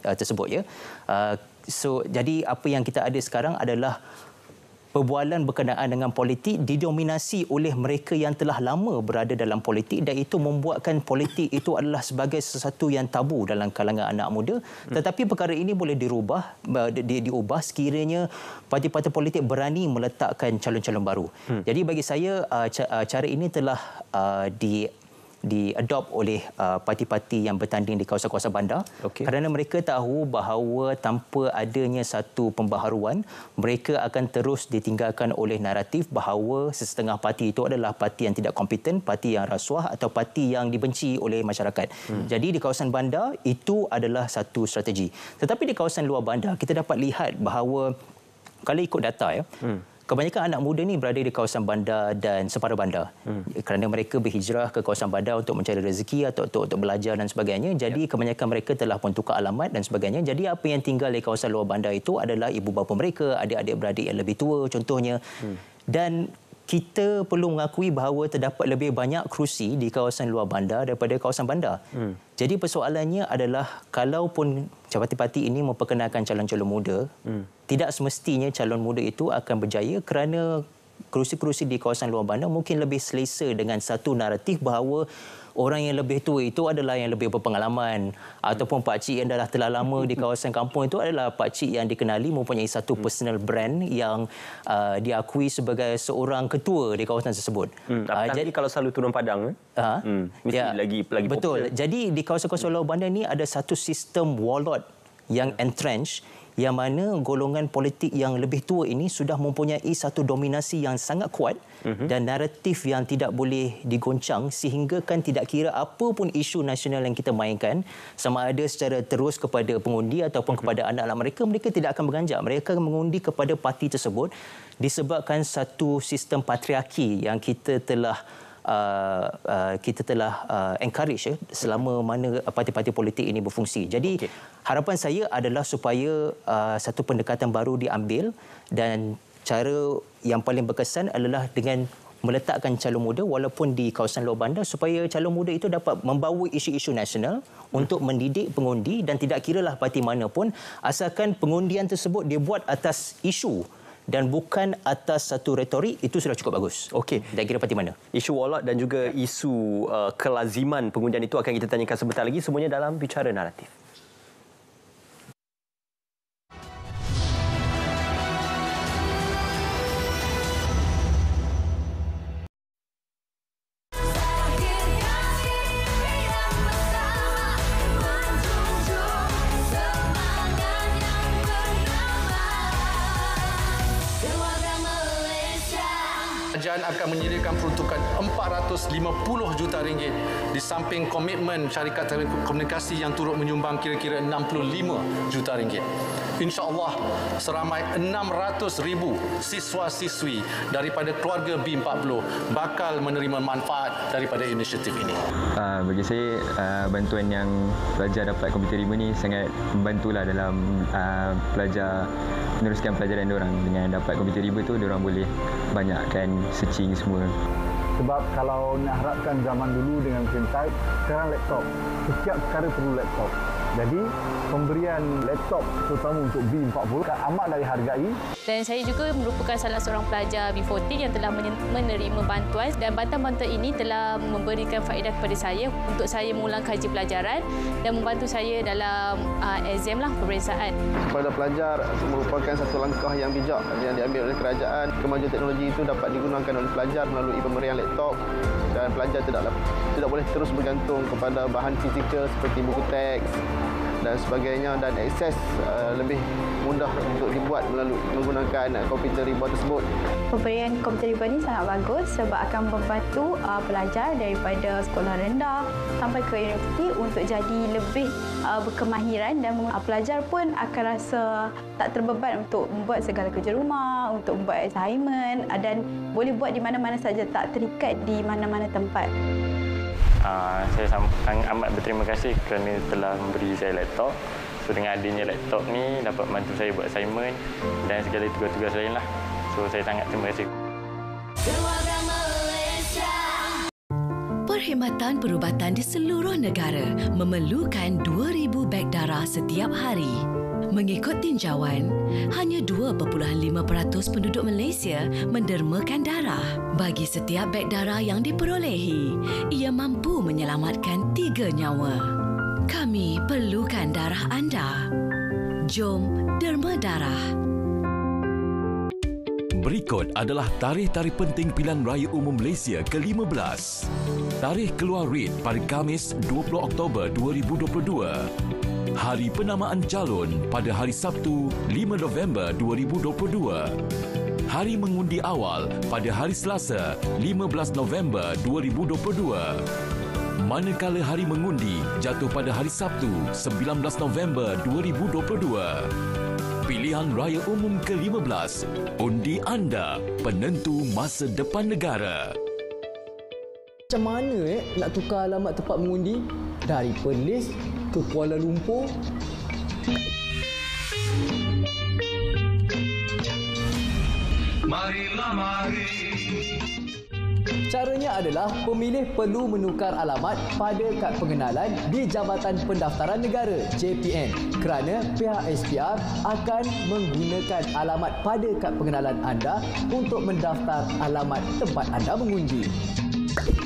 S3: tersebut. Jadi apa yang kita ada sekarang adalah perbualan berkenaan dengan politik didominasi oleh mereka yang telah lama berada dalam politik, dan itu membuatkan politik itu adalah sebagai sesuatu yang tabu dalam kalangan anak muda. Tetapi perkara ini boleh diubah sekiranya parti-parti politik berani meletakkan calon-calon baru. Jadi bagi saya cara ini telah diadopt oleh parti-parti yang bertanding di kawasan-kawasan bandar kerana mereka tahu bahawa tanpa adanya satu pembaharuan, mereka akan terus ditinggalkan oleh naratif bahawa sesetengah parti itu adalah parti yang tidak kompeten, parti yang rasuah atau parti yang dibenci oleh masyarakat. Jadi di kawasan bandar itu adalah satu strategi. Tetapi di kawasan luar bandar kita dapat lihat bahawa kalau ikut data kebanyakan anak muda ni berada di kawasan bandar dan separa bandar kerana mereka berhijrah ke kawasan bandar untuk mencari rezeki atau untuk belajar dan sebagainya. Jadi kebanyakan mereka telah pun tukar alamat dan sebagainya. Jadi apa yang tinggal di kawasan luar bandar itu adalah ibu bapa mereka, adik-adik beradik yang lebih tua contohnya. Dan kita perlu mengakui bahawa terdapat lebih banyak kerusi di kawasan luar bandar daripada kawasan bandar. Jadi persoalannya adalah kalaupun parti-parti ini memperkenalkan calon-calon muda, tidak semestinya calon muda itu akan berjaya kerana kerusi-kerusi di kawasan luar bandar mungkin lebih selesa dengan satu naratif bahawa orang yang lebih tua itu adalah yang lebih berpengalaman, ataupun pakcik yang dah telah lama di kawasan kampung itu adalah pakcik yang dikenali mempunyai satu personal brand yang diakui sebagai seorang ketua di kawasan tersebut.
S1: Jadi kalau selalu turun padang mesti lagi
S3: betul.
S1: Popular.
S3: Jadi di kawasan-kawasan luar bandar ni ada satu sistem warlord yang entrenched, yang mana golongan politik yang lebih tua ini sudah mempunyai satu dominasi yang sangat kuat dan naratif yang tidak boleh digoncang, sehingga kan tidak kira apa pun isu nasional yang kita mainkan, sama ada secara terus kepada pengundi ataupun kepada anak-anak mereka, mereka tidak akan beranjak. Mereka akan mengundi kepada parti tersebut disebabkan satu sistem patriarki yang kita telah encourage selama mana parti-parti politik ini berfungsi. Jadi harapan saya adalah supaya satu pendekatan baru diambil, dan cara yang paling berkesan adalah dengan meletakkan calon muda walaupun di kawasan luar bandar, supaya calon muda itu dapat membawa isu-isu nasional untuk mendidik pengundi, dan tidak kiralah parti mana pun, asalkan pengundian tersebut dibuat atas isu dan bukan atas satu retorik, itu sudah cukup bagus. Dan kira parti mana.
S1: Isu warlord dan juga isu kelaziman pengundian itu akan kita tanyakan sebentar lagi, semuanya dalam Bicara Naratif.
S4: kerajaan akan menyediakan peruntukan RM450 juta di samping komitmen syarikat telekomunikasi yang turut menyumbang kira-kira RM65 juta. InsyaAllah seramai 600,000 siswa-siswi daripada keluarga B40 bakal menerima manfaat daripada inisiatif ini.
S15: Bagi saya, bantuan yang pelajar dapat komputer riba ni sangat membantulah dalam pelajar meneruskan pelajaran diorang. Dengan dapat komputer riba tu, diorang boleh banyakkan searching semua.
S16: Sebab kalau nak harapkan zaman dulu dengan mesin type, sekarang laptop. Setiap perkara perlu laptop. Jadi, pemberian laptop terutama untuk B40 amatlah dihargai.
S17: Dan saya juga merupakan salah seorang pelajar B14 yang telah menerima bantuan, dan bantuan-bantuan ini telah memberikan faedah kepada saya untuk saya mengulang kaji pelajaran dan membantu saya dalam exam peperiksaan.
S18: Kepada pelajar merupakan satu langkah yang bijak yang diambil oleh kerajaan. Kemajuan teknologi itu dapat digunakan oleh pelajar melalui pemberian laptop, dan pelajar tidak boleh terus bergantung kepada bahan fizikal seperti buku teks dan sebagainya, dan akses lebih mudah untuk dibuat melalui menggunakan komputer riba tersebut.
S19: Pemberian komputer riba ini sangat bagus sebab akan membantu pelajar daripada sekolah rendah sampai ke universiti untuk jadi lebih berkemahiran, dan pelajar pun akan rasa tak terbeban untuk membuat segala kerja rumah, untuk membuat assignment, dan boleh buat di mana-mana saja, tak terikat di mana-mana tempat.
S20: Saya sangat amat berterima kasih kerana telah memberi saya laptop. So dengan adanya laptop ni dapat bantu saya buat assignment dan segala tugas-tugas lain lah. So saya sangat terima kasih.
S21: Perkhidmatan perubatan di seluruh negara memerlukan 2,000 beg darah setiap hari. Mengikut tinjauan, hanya 2.5% penduduk Malaysia mendermakan darah. Bagi setiap beg darah yang diperolehi, ia mampu menyelamatkan 3 nyawa. Kami perlukan darah anda. Jom derma darah.
S12: Berikut adalah tarikh-tarikh penting pilihan raya umum Malaysia ke-15. Tarikh keluar red pada Khamis 20 Oktober 2022. Hari penamaan calon pada hari Sabtu 5 November 2022. Hari mengundi awal pada hari Selasa 15 November 2022. Manakala hari mengundi jatuh pada hari Sabtu 19 November 2022. Pilihan Raya Umum ke-15. Undi anda penentu masa depan negara.
S13: Macam mana nak tukar alamat tempat mengundi dari Perlis ke Kuala Lumpur?
S14: Marilah mari.
S13: Caranya adalah pemilih perlu menukar alamat pada kad pengenalan di Jabatan Pendaftaran Negara JPN kerana pihak SPR akan menggunakan alamat pada kad pengenalan anda untuk mendaftar alamat tempat anda mengundi.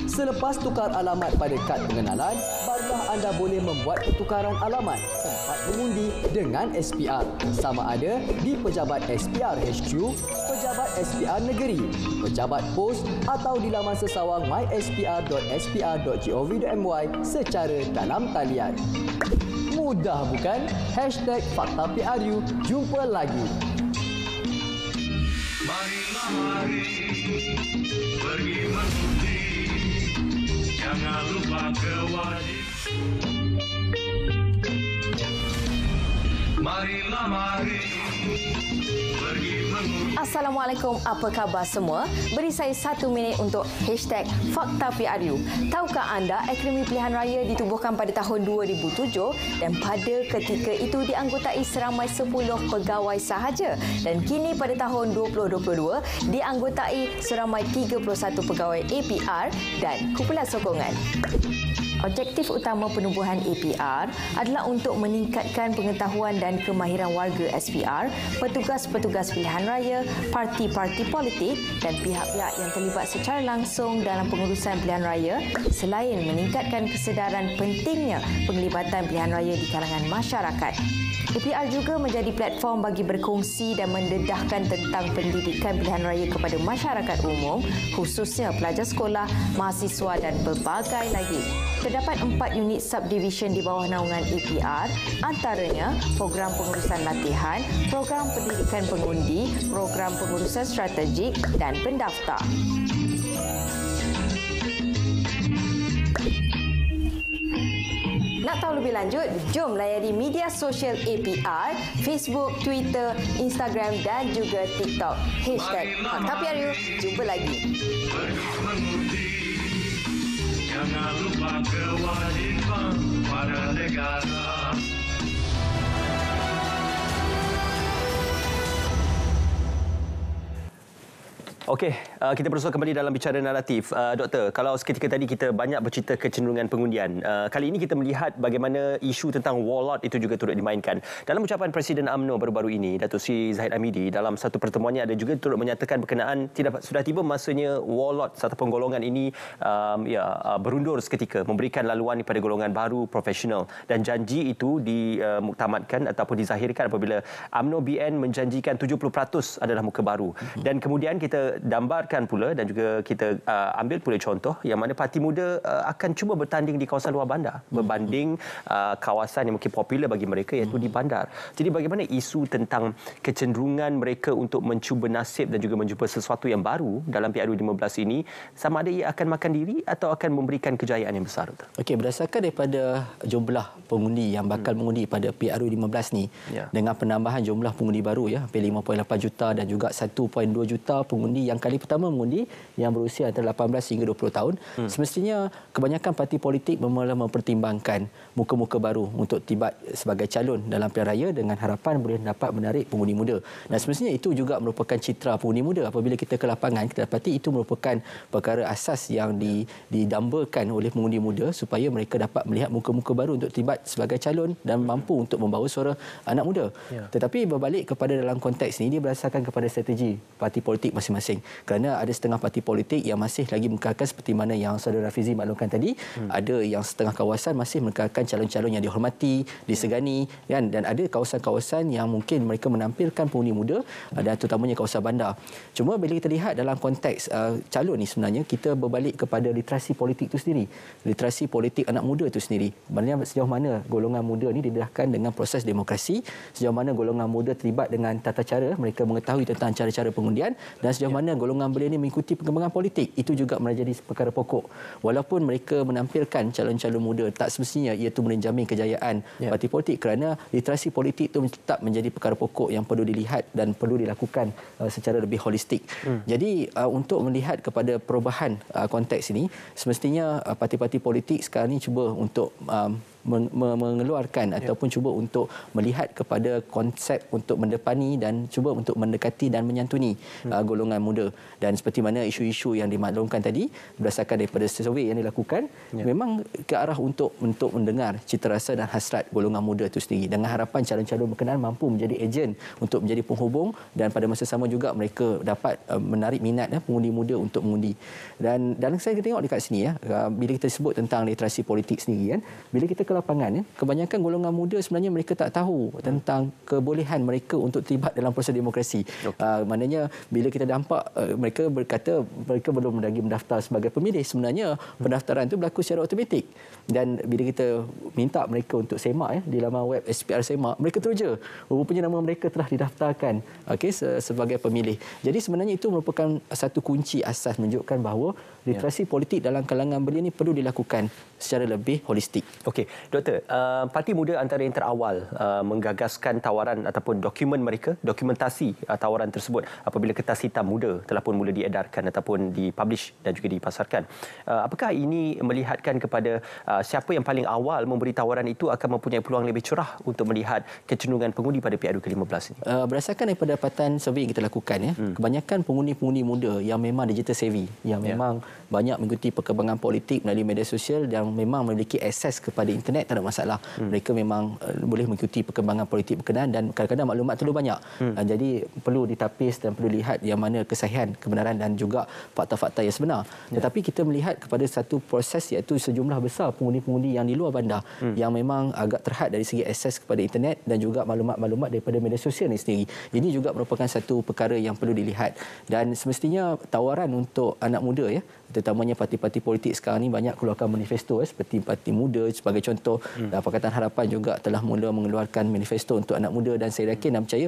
S13: Selepas tukar alamat pada kad pengenalan, barulah anda boleh membuat pertukaran alamat tempat mengundi dengan SPR, sama ada di Pejabat SPR HQ, Pejabat SPR Negeri, Pejabat Pos atau di laman sesawang myspr.spr.gov.my secara dalam talian. Mudah bukan? #FaktaPRU. Jumpa lagi.
S14: Marilah mari pergi mengundi. Jangan lupa kewajiban. Marilah mari pergi mengundi.
S22: Assalamualaikum, apa khabar semua? Beri saya 1 minit untuk #FaktaPRU. Tahukah anda Akademi Pilihan Raya ditubuhkan pada tahun 2007 dan pada ketika itu dianggotai seramai 10 pegawai sahaja, dan kini pada tahun 2022 dianggotai seramai 31 pegawai APR dan kumpulan sokongan. Objektif utama penubuhan APR adalah untuk meningkatkan pengetahuan dan kemahiran warga SPR, petugas-petugas pilihan raya, parti-parti politik dan pihak-pihak yang terlibat secara langsung dalam pengurusan pilihan raya, selain meningkatkan kesedaran pentingnya penglibatan pilihan raya di kalangan masyarakat. APR juga menjadi platform bagi berkongsi dan mendedahkan tentang pendidikan pilihan raya kepada masyarakat umum, khususnya pelajar sekolah, mahasiswa dan pelbagai lagi. Terdapat 4 unit subdivision di bawah naungan APR, antaranya program pengurusan latihan, program pendidikan pengundi, program pengurusan strategik dan pendaftar. Nak tahu lebih lanjut, jom layari media sosial APR, Facebook, Twitter, Instagram dan juga TikTok. #FaktaPRU. Jumpa lagi.
S14: Jangan lupa kewajiban pada negara.
S1: Okey, kita bersua kembali dalam bicara naratif. Doktor, kalau seketika tadi kita banyak bercerita kecenderungan pengundian. Kali ini kita melihat bagaimana isu tentang warlord itu juga turut dimainkan. Dalam ucapan Presiden UMNO baru-baru ini, Datuk Seri Zahid Hamidi, dalam satu pertemuannya ada juga turut menyatakan berkenaan sudah tiba masanya warlord ataupun golongan ini berundur seketika, memberikan laluan kepada golongan baru profesional, dan janji itu dimuktamadkan ataupun dizahirkan apabila UMNO BN menjanjikan 70% adalah muka baru. Dan kemudian kita gambarkan pula dan juga kita ambil pula contoh yang mana Parti Muda akan cuba bertanding di kawasan luar bandar berbanding kawasan yang mungkin popular bagi mereka iaitu di bandar. Jadi bagaimana isu tentang kecenderungan mereka untuk mencuba nasib dan juga mencuba sesuatu yang baru dalam PRU 15 ini, sama ada ia akan makan diri atau akan memberikan kejayaan yang besar?
S2: Okey, berdasarkan daripada jumlah pengundi yang bakal mengundi pada PRU 15 ni, dengan penambahan jumlah pengundi baru hampir 5.8 juta dan juga 1.2 juta pengundi yang kali pertama mengundi yang berusia antara 18 hingga 20 tahun, semestinya kebanyakan parti politik mula mempertimbangkan muka-muka baru untuk tibat sebagai calon dalam pilihan raya dengan harapan boleh dapat menarik pengundi muda. Dan semestinya itu juga merupakan citra pengundi muda. Apabila kita ke lapangan, kita dapati itu merupakan perkara asas yang didambakan oleh pengundi muda supaya mereka dapat melihat muka-muka baru untuk tibat sebagai calon dan mampu untuk membawa suara anak muda. Tetapi berbalik kepada dalam konteks ini, dia berdasarkan kepada strategi parti politik masing-masing. Kerana ada setengah parti politik yang masih lagi mengekalkan seperti mana yang saudara Fizi maklumkan tadi, ada yang setengah kawasan masih mengekalkan calon-calon yang dihormati, disegani, kan? Dan ada kawasan-kawasan yang mungkin mereka menampilkan pengundi muda dan terutamanya kawasan bandar. Cuma bila kita lihat dalam konteks calon ni, sebenarnya kita berbalik kepada literasi politik itu sendiri. Literasi politik anak muda itu sendiri. Sebenarnya sejauh mana golongan muda ni didedahkan dengan proses demokrasi, sejauh mana golongan muda terlibat dengan tata cara, mereka mengetahui tentang cara-cara pengundian, dan sejauh mana golongan belia ini mengikuti perkembangan politik, itu juga menjadi perkara pokok. Walaupun mereka menampilkan calon-calon muda, tak semestinya ia itu menjamin kejayaan parti politik, kerana literasi politik itu tetap menjadi perkara pokok yang perlu dilihat dan perlu dilakukan secara lebih holistik. Jadi untuk melihat kepada perubahan konteks ini, semestinya parti-parti politik sekarang ini cuba untuk mengeluarkan ataupun cuba untuk melihat kepada konsep untuk mendepani dan cuba untuk mendekati dan menyantuni golongan muda. Dan seperti mana isu-isu yang dimaklumkan tadi berdasarkan daripada survey yang dilakukan, memang ke arah untuk mendengar cita rasa dan hasrat golongan muda itu sendiri, dengan harapan calon-calon berkenaan mampu menjadi ejen untuk menjadi penghubung dan pada masa sama juga mereka dapat menarik minat pengundi muda untuk mengundi. Dan saya tengok dekat sini bila kita sebut tentang literasi politik sendiri, bila kita ke lapangan, kebanyakan golongan muda sebenarnya mereka tak tahu tentang kebolehan mereka untuk terlibat dalam proses demokrasi. Maknanya bila kita nampak mereka berkata mereka belum lagi mendaftar sebagai pemilih, sebenarnya pendaftaran itu berlaku secara automatik. Dan bila kita minta mereka untuk semak di laman web SPR Semak, mereka teruja rupanya nama mereka telah didaftarkan sebagai pemilih. Jadi sebenarnya itu merupakan satu kunci asas menunjukkan bahawa literasi politik dalam kalangan belia ini perlu dilakukan secara lebih holistik.
S1: Okey, Doktor, Parti Muda antara yang terawal menggagaskan tawaran ataupun dokumentasi tawaran tersebut apabila kertas hitam muda telah pun mula diedarkan ataupun dipublish dan juga dipasarkan. Apakah ini melihatkan kepada siapa yang paling awal memberi tawaran itu akan mempunyai peluang lebih cerah untuk melihat kecenderungan pengundi pada PRU ke-15 ini?
S2: Berdasarkan daripada dapatan survey yang kita lakukan, kebanyakan pengundi-pengundi muda yang memang digital savvy, yang memang banyak mengikuti perkembangan politik melalui media sosial dan memang memiliki akses kepada internet, tak ada masalah. Mereka memang boleh mengikuti perkembangan politik berkenaan dan kadang-kadang maklumat terlalu banyak. Jadi perlu ditapis dan perlu lihat yang mana kesahihan, kebenaran dan juga fakta-fakta yang sebenar. Tetapi kita melihat kepada satu proses iaitu sejumlah besar pengundi-pengundi yang di luar bandar yang memang agak terhad dari segi akses kepada internet dan juga maklumat-maklumat daripada media sosial ini sendiri. Ini juga merupakan satu perkara yang perlu dilihat dan semestinya tawaran untuk anak muda terutamanya parti-parti politik sekarang ni banyak keluarkan manifesto seperti Parti Muda sebagai contoh. Dan Pakatan Harapan juga telah mula mengeluarkan manifesto untuk anak muda, dan saya yakin dan percaya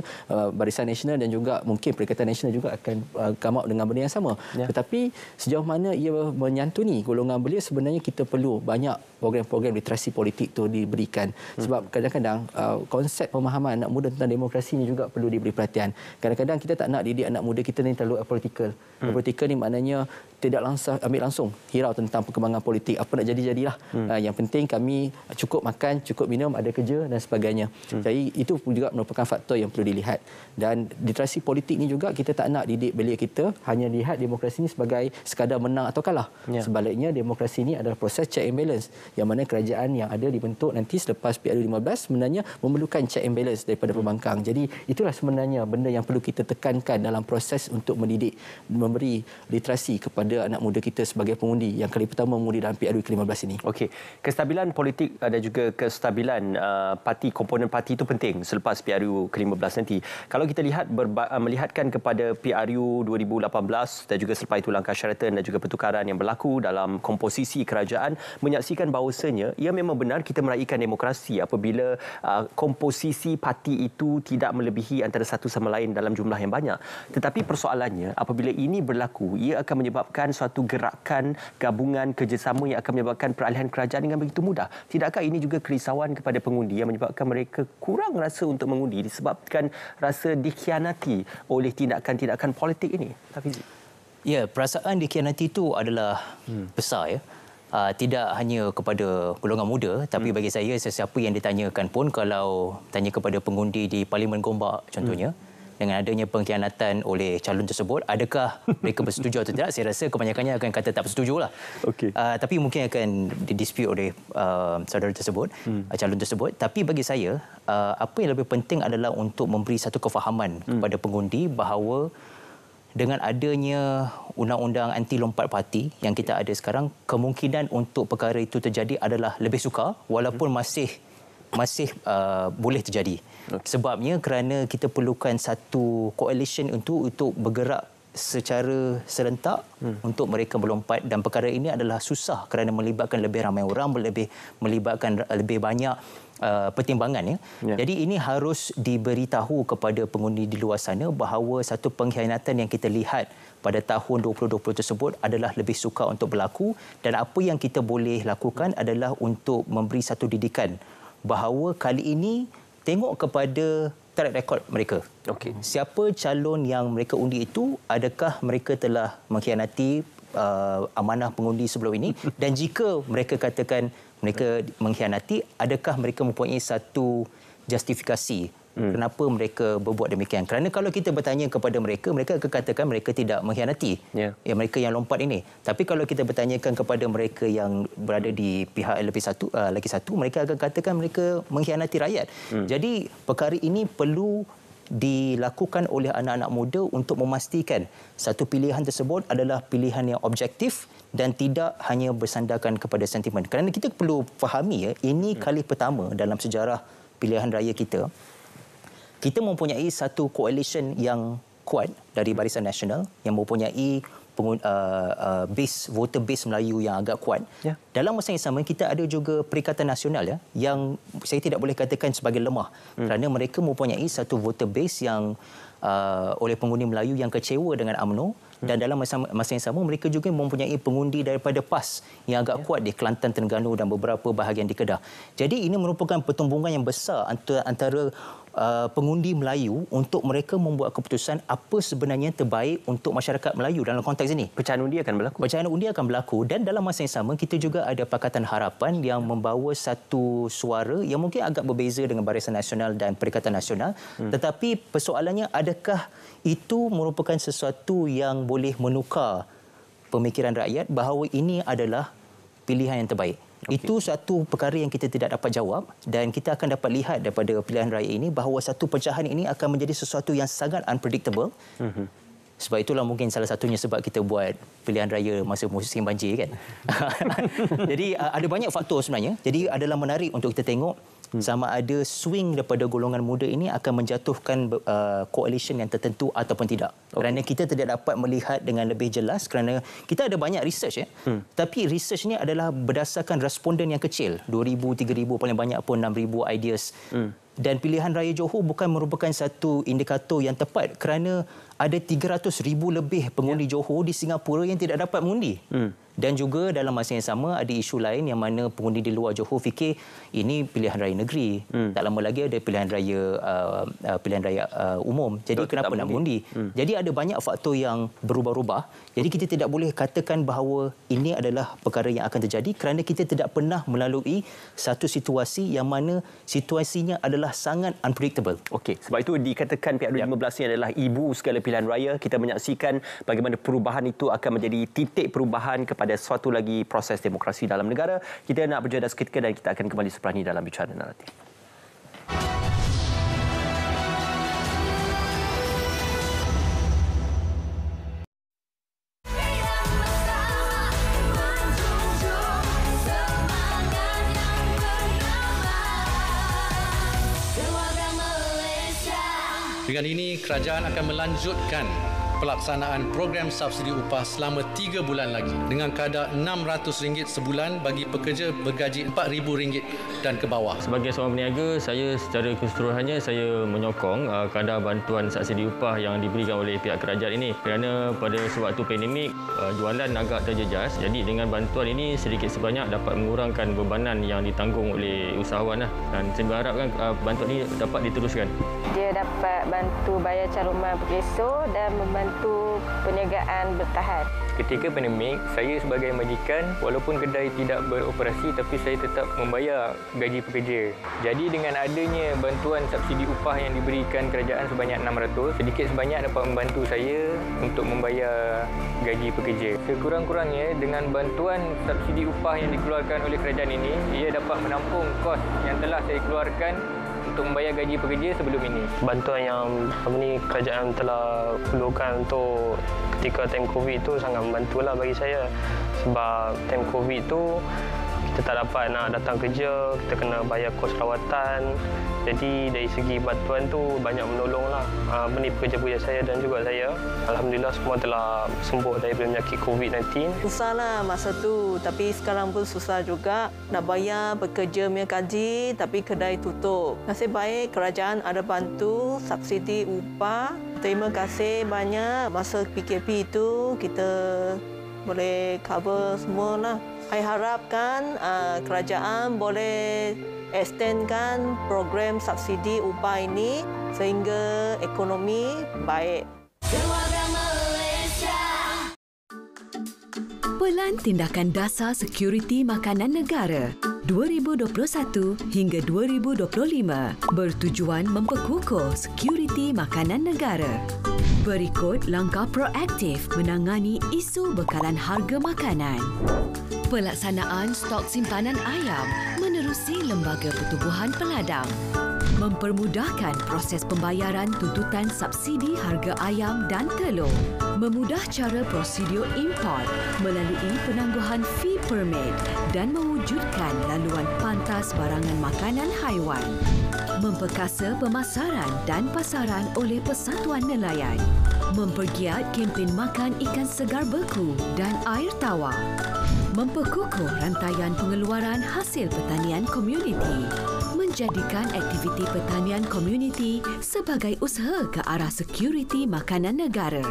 S2: Barisan Nasional dan juga mungkin Perikatan Nasional juga akan come out dengan benda yang sama. Tetapi sejauh mana ia menyantuni golongan belia, sebenarnya kita perlu banyak program-program literasi politik itu diberikan. Sebab kadang-kadang konsep pemahaman anak muda tentang demokrasi ini juga perlu diberi perhatian. Kadang-kadang kita tak nak didik anak muda kita ni terlalu apolitikal. Apolitikal ni maknanya tidak langsung ambil langsung hirau tentang perkembangan politik. Apa nak jadi-jadilah. Yang penting kami cukup makan, cukup minum, ada kerja dan sebagainya. Jadi itu juga merupakan faktor yang perlu dilihat. Dan literasi politik ni juga kita tak nak didik belia kita hanya lihat demokrasi ini sebagai sekadar menang atau kalah. Sebaliknya demokrasi ini adalah proses check and balance, yang mana kerajaan yang ada dibentuk nanti selepas PRU 15 sebenarnya memerlukan check and balance daripada pembangkang. Jadi itulah sebenarnya benda yang perlu kita tekankan dalam proses untuk mendidik, memberi literasi kepada anak muda kita sebagai pengundi yang kali pertama mengundi dalam PRU ke-15 ini.
S1: Okey, kestabilan politik dan juga kestabilan parti, komponen parti itu penting selepas PRU ke-15 nanti. Kalau kita lihat melihatkan kepada PRU 2018 dan juga selepas itu langkah Sheraton dan juga pertukaran yang berlaku dalam komposisi kerajaan, menyaksikan bahawasanya ia memang benar kita meraihkan demokrasi apabila komposisi parti itu tidak melebihi antara satu sama lain dalam jumlah yang banyak. Tetapi persoalannya apabila ini berlaku, ia akan menyebabkan suatu gerakan gabungan kerjasama yang akan menyebabkan peralihan kerajaan dengan begitu mudah. Tidakkah ini juga kerisauan kepada pengundi yang menyebabkan mereka kurang rasa untuk mengundi disebabkan rasa dikhianati oleh tindakan-tindakan politik ini? Hafizi.
S3: Ya, perasaan dikhianati itu adalah besar ya. Tidak hanya kepada golongan muda, tapi bagi saya sesiapa yang ditanyakan pun, kalau tanya kepada pengundi di Parlimen Gombak contohnya, dengan adanya pengkhianatan oleh calon tersebut, adakah mereka bersetuju atau tidak? Saya rasa kebanyakannya akan kata tak bersetuju lah. Tapi mungkin akan didispute oleh saudara tersebut, calon tersebut. Tapi bagi saya, apa yang lebih penting adalah untuk memberi satu kefahaman kepada pengundi bahawa dengan adanya undang-undang anti lompat parti yang kita ada sekarang, kemungkinan untuk perkara itu terjadi adalah lebih sukar, walaupun masih boleh terjadi. Sebabnya kerana kita perlukan satu coalition untuk bergerak secara serentak untuk mereka melompat, dan perkara ini adalah susah kerana melibatkan lebih ramai orang, melibatkan lebih banyak pertimbangan. Jadi ini harus diberitahu kepada pengundi di luar sana bahawa satu pengkhianatan yang kita lihat pada tahun 2020 tersebut adalah lebih sukar untuk berlaku, dan apa yang kita boleh lakukan adalah untuk memberi satu didikan bahawa kali ini tengok kepada track record mereka. Siapa calon yang mereka undi itu, adakah mereka telah mengkhianati amanah pengundi sebelum ini, dan jika mereka katakan mereka mengkhianati, adakah mereka mempunyai satu justifikasi kenapa mereka berbuat demikian. Kerana kalau kita bertanya kepada mereka, mereka akan katakan mereka tidak mengkhianati mereka yang lompat ini. Tapi kalau kita bertanyakan kepada mereka yang berada di pihak lagi satu, mereka akan katakan mereka mengkhianati rakyat. Jadi perkara ini perlu dilakukan oleh anak-anak muda untuk memastikan satu pilihan tersebut adalah pilihan yang objektif dan tidak hanya bersandarkan kepada sentimen. Kerana kita perlu fahami ini kali pertama dalam sejarah pilihan raya kita mempunyai satu coalition yang kuat dari Barisan Nasional yang mempunyai voter base Melayu yang agak kuat. Dalam masa yang sama kita ada juga Perikatan Nasional yang saya tidak boleh katakan sebagai lemah kerana mereka mempunyai satu voter base yang oleh pengundi Melayu yang kecewa dengan UMNO, dan dalam masa yang sama mereka juga mempunyai pengundi daripada PAS yang agak kuat di Kelantan, Terengganu dan beberapa bahagian di Kedah. Jadi ini merupakan pertumbungan yang besar antara pengundi Melayu untuk mereka membuat keputusan apa sebenarnya terbaik untuk masyarakat Melayu dalam konteks ini.
S1: Pecahan undi akan berlaku. Dan dalam masa yang sama kita juga ada Pakatan Harapan yang membawa satu suara yang mungkin agak berbeza dengan Barisan Nasional dan Perikatan Nasional. Tetapi persoalannya, adakah itu merupakan sesuatu yang boleh menukar pemikiran rakyat bahawa ini adalah pilihan yang terbaik? Itu satu perkara yang kita tidak dapat jawab, dan kita akan dapat lihat daripada pilihan raya ini bahawa satu pecahan ini akan menjadi sesuatu yang sangat unpredictable.
S3: Sebab itulah mungkin salah satunya sebab kita buat pilihan raya masa musim banjir kan. Jadi ada banyak faktor sebenarnya. Jadi adalah menarik untuk kita tengok sama ada swing daripada golongan muda ini akan menjatuhkan coalition yang tertentu ataupun tidak. Kerana kita tidak dapat melihat dengan lebih jelas kerana kita ada banyak research Tapi research ni adalah berdasarkan responden yang kecil. 2,000, 3,000 paling banyak pun 6,000 ideas. Dan pilihan raya Johor bukan merupakan satu indikator yang tepat kerana ada 300,000 lebih pengundi Johor di Singapura yang tidak dapat mengundi. Dan juga dalam masa yang sama ada isu lain yang mana pengundi di luar Johor fikir ini pilihan raya negeri. Tak lama lagi ada pilihan raya umum. Jadi kenapa nak mengundi? Jadi ada banyak faktor yang berubah-ubah. Jadi kita tidak boleh katakan bahawa ini adalah perkara yang akan terjadi kerana kita tidak pernah melalui satu situasi yang mana situasinya adalah sangat unpredictable.
S1: Okey, sebab itu dikatakan PRU15 ini adalah ibu segala pilihan raya. Kita menyaksikan bagaimana perubahan itu akan menjadi titik perubahan kepada suatu lagi proses demokrasi dalam negara. Kita nak berjeda seketika dan kita akan kembali selepas ini dalam Bicara Naratif.
S4: Dengan ini, kerajaan akan melanjutkan pelaksanaan program subsidi upah selama 3 bulan lagi dengan kadar RM600 sebulan bagi pekerja bergaji RM4,000 dan ke bawah.
S6: Sebagai seorang peniaga, saya secara keseluruhannya saya menyokong kadar bantuan subsidi upah yang diberikan oleh pihak kerajaan ini kerana pada sewaktu pandemik jualan agak terjejas. Jadi dengan bantuan ini sedikit sebanyak dapat mengurangkan bebanan yang ditanggung oleh usahawan dan saya berharapkan bantuan ini dapat diteruskan.
S7: Dia dapat bantu bayar cash rumah beresok dan membantu perniagaan bertahan.
S6: Ketika pandemik, saya sebagai majikan walaupun kedai tidak beroperasi tapi saya tetap membayar gaji pekerja. Jadi dengan adanya bantuan subsidi upah yang diberikan kerajaan sebanyak RM600, sedikit sebanyak dapat membantu saya untuk membayar gaji pekerja. Sekurang-kurangnya dengan bantuan subsidi upah yang dikeluarkan oleh kerajaan ini, ia dapat menampung kos yang telah saya keluarkan untuk membayar gaji pekerja sebelum ini.
S23: Bantuan yang kerajaan telah perlukan untuk ketika time COVID itu sangat membantulah bagi saya. Sebab time COVID itu kita tak dapat nak datang kerja, kita kena bayar kos rawatan. Jadi dari segi bantuan tu banyak menolonglah pekerja-pekerja saya dan juga saya. Alhamdulillah semua telah sembuh daripada penyakit COVID-19.
S24: Susahlah masa tu, tapi sekarang pun susah juga nak bayar pekerja punya gaji tapi kedai tutup. Nasib baik kerajaan ada bantu subsidi upah. Terima kasih banyak. Masa PKP itu kita boleh cover semualah. Saya harapkan kerajaan boleh extendkan program subsidi upah ini sehingga ekonomi baik.
S21: Pelan Tindakan Dasar Sekuriti Makanan Negara 2021 hingga 2025 bertujuan memperkukuh sekuriti makanan negara. Berikut langkah proaktif menangani isu bekalan harga makanan. Pelaksanaan stok simpanan ayam menerusi Lembaga Pertubuhan Peladang. Mempermudahkan proses pembayaran tuntutan subsidi harga ayam dan telur. Memudah cara prosedur import melalui penangguhan fee permit dan mewujudkan laluan pantas barangan makanan haiwan. Memperkasa pemasaran dan pasaran oleh Persatuan Nelayan. Mempergiat kempen makan ikan segar beku dan air tawar. Memperkukuh rantaian pengeluaran hasil pertanian komuniti. Menjadikan aktiviti pertanian komuniti sebagai usaha ke arah sekuriti makanan negara.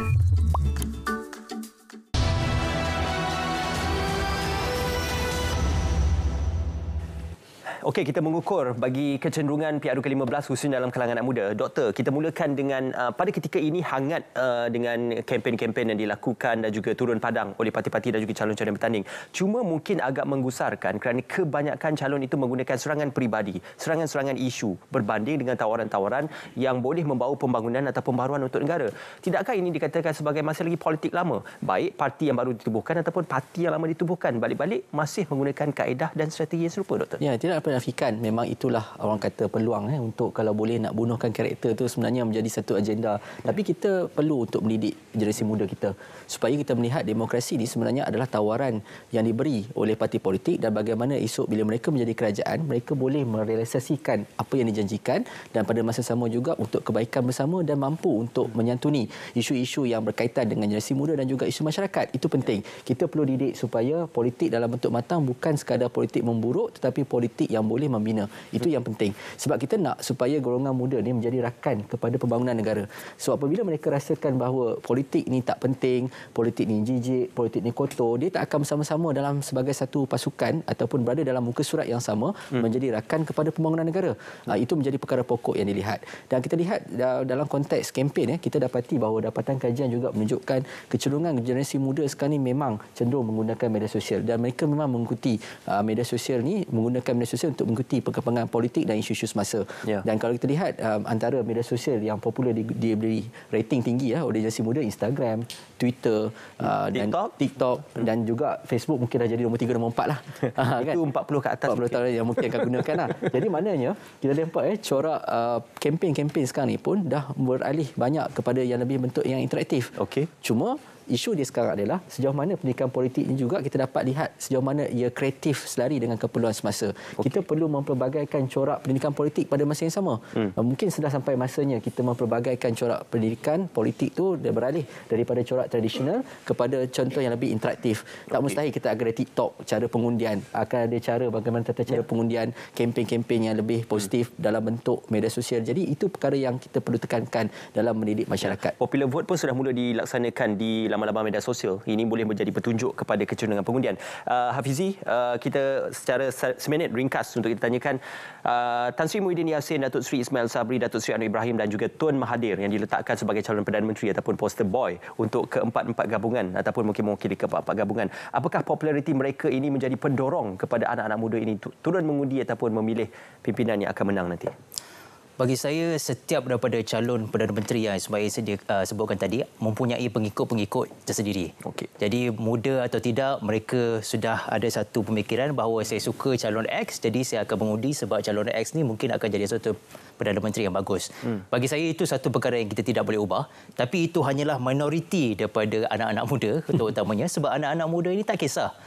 S1: Okey, kita mengukur bagi kecenderungan PRU ke-15 khususnya dalam kalangan anak muda. Doktor, kita mulakan dengan pada ketika ini hangat dengan kempen-kempen yang dilakukan dan juga turun padang oleh parti-parti dan juga calon-calon bertanding. Cuma mungkin agak menggusarkan kerana kebanyakan calon itu menggunakan serangan peribadi, serangan-serangan isu berbanding dengan tawaran-tawaran yang boleh membawa pembangunan atau pembaharuan untuk negara. Tidakkah ini dikatakan sebagai masih lagi politik lama? Baik parti yang baru ditubuhkan ataupun parti yang lama ditubuhkan, balik-balik masih menggunakan kaedah dan strategi yang serupa, Doktor?
S2: Ya, tidak menafikan memang itulah orang kata peluang untuk kalau boleh nak bunuhkan karakter tu sebenarnya menjadi satu agenda. Tapi kita perlu untuk mendidik generasi muda kita supaya kita melihat demokrasi ini sebenarnya adalah tawaran yang diberi oleh parti politik dan bagaimana esok bila mereka menjadi kerajaan mereka boleh merealisasikan apa yang dijanjikan dan pada masa sama juga untuk kebaikan bersama dan mampu untuk menyantuni isu-isu yang berkaitan dengan generasi muda dan juga isu masyarakat. Itu penting. Kita perlu didik supaya politik dalam bentuk matang bukan sekadar politik memburuk tetapi politik yang boleh membina. Itu yang penting. Sebab kita nak supaya golongan muda ni menjadi rakan kepada pembangunan negara. So apabila mereka rasakan bahawa politik ni tak penting, politik ni jijik, politik ni kotor, dia tak akan bersama-sama dalam sebagai satu pasukan ataupun berada dalam muka surat yang sama menjadi rakan kepada pembangunan negara. Itu menjadi perkara pokok yang dilihat. Dan kita lihat dalam konteks kempen kita dapati bahawa dapatan kajian juga menunjukkan kecenderungan generasi muda sekarang ni memang cenderung menggunakan media sosial dan mereka memang mengikuti media sosial ni, menggunakan media sosial untuk mengikuti perkembangan politik dan isu-isu semasa. Dan kalau kita lihat antara media sosial yang popular diberi rating tinggi oleh generasi muda, Instagram, Twitter, dan TikTok dan juga Facebook mungkin dah jadi nombor 3, nombor 4 lah.
S1: Itu 40 ke atas
S2: 40 tahun yang mungkin akan gunakan lah. Jadi maknanya kita nampak corak kempen-kempen sekarang ni pun dah beralih banyak kepada yang lebih bentuk yang interaktif. Cuma isu dia sekarang adalah sejauh mana pendidikan politik ini juga kita dapat lihat sejauh mana ia kreatif selari dengan keperluan semasa. Kita perlu mempelbagaikan corak pendidikan politik pada masa yang sama. Mungkin sudah sampai masanya kita mempelbagaikan corak pendidikan politik tu dia beralih daripada corak tradisional kepada contoh yang lebih interaktif. Tak mustahil kita akan ada TikTok, cara pengundian, akan ada cara bagaimana tata cara pengundian, kempen-kempen yang lebih positif dalam bentuk media sosial. Jadi itu perkara yang kita perlu tekankan dalam mendidik masyarakat.
S1: Popular vote pun sudah mula dilaksanakan di laman-laman media sosial. Ini boleh menjadi petunjuk kepada kecenderungan pengundian. Hafizi, kita secara seminit ringkas untuk kita tanyakan Tan Sri Muhyiddin Yassin, Datuk Seri Ismail Sabri, Datuk Seri Anwar Ibrahim dan juga Tun Mahathir yang diletakkan sebagai calon Perdana Menteri ataupun poster boy untuk keempat-empat gabungan ataupun mungkin mewakili keempat-empat gabungan. Apakah populariti mereka ini menjadi pendorong kepada anak-anak muda ini turun mengundi ataupun memilih pimpinan yang akan menang nanti?
S3: Bagi saya, setiap daripada calon Perdana Menteri yang saya sebutkan tadi mempunyai pengikut-pengikut tersendiri. Jadi muda atau tidak, mereka sudah ada satu pemikiran bahawa saya suka calon X, jadi saya akan mengundi sebab calon X ni mungkin akan jadi satu Perdana Menteri yang bagus. Bagi saya itu satu perkara yang kita tidak boleh ubah, tapi itu hanyalah minoriti daripada anak-anak muda terutamanya sebab anak-anak muda ini tak kisah.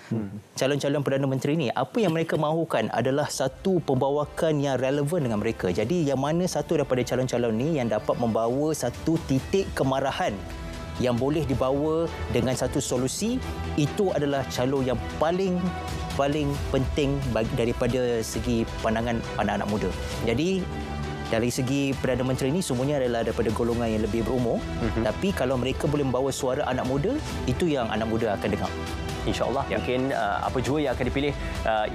S3: Calon-calon Perdana Menteri ini, apa yang mereka mahukan adalah satu pembawakan yang relevan dengan mereka. Jadi yang mana satu daripada calon-calon ini yang dapat membawa satu titik kemarahan yang boleh dibawa dengan satu solusi, itu adalah calon yang paling penting daripada segi pandangan anak-anak muda. Jadi dari segi Perdana Menteri ini semuanya adalah daripada golongan yang lebih berumur, tapi kalau mereka boleh membawa suara anak muda, itu yang anak muda akan dengar.
S1: InsyaAllah mungkin apa jua yang akan dipilih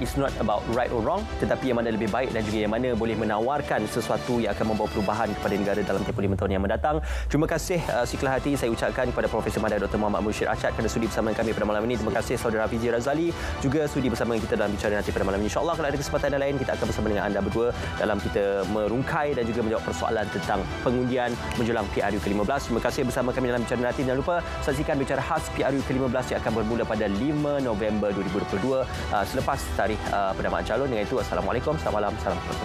S1: it's not about right or wrong, tetapi yang mana lebih baik dan juga yang mana boleh menawarkan sesuatu yang akan membawa perubahan kepada negara dalam tempoh 5 tahun yang mendatang. Terima kasih seikhlas hati saya ucapkan kepada Profesor Madya Dr. Muhammad Mursyid Achad kerana sudi bersama kami pada malam ini. Terima kasih Saudara Hafizi Razali juga sudi bersama kita dalam bicara nanti pada malam ini. InsyaAllah kalau ada kesempatan lain kita akan bersama dengan anda berdua dalam kita merungkai dan juga menjawab persoalan tentang pengundian menjelang PRU ke-15. Terima kasih bersama kami dalam bicara nanti. Jangan lupa saksikan bicara khas PRU ke-15 yang akan bermula pada 5 November 2022 selepas tarikh pendamaan calon. Dengan itu, Assalamualaikum, selamat malam, salam kepada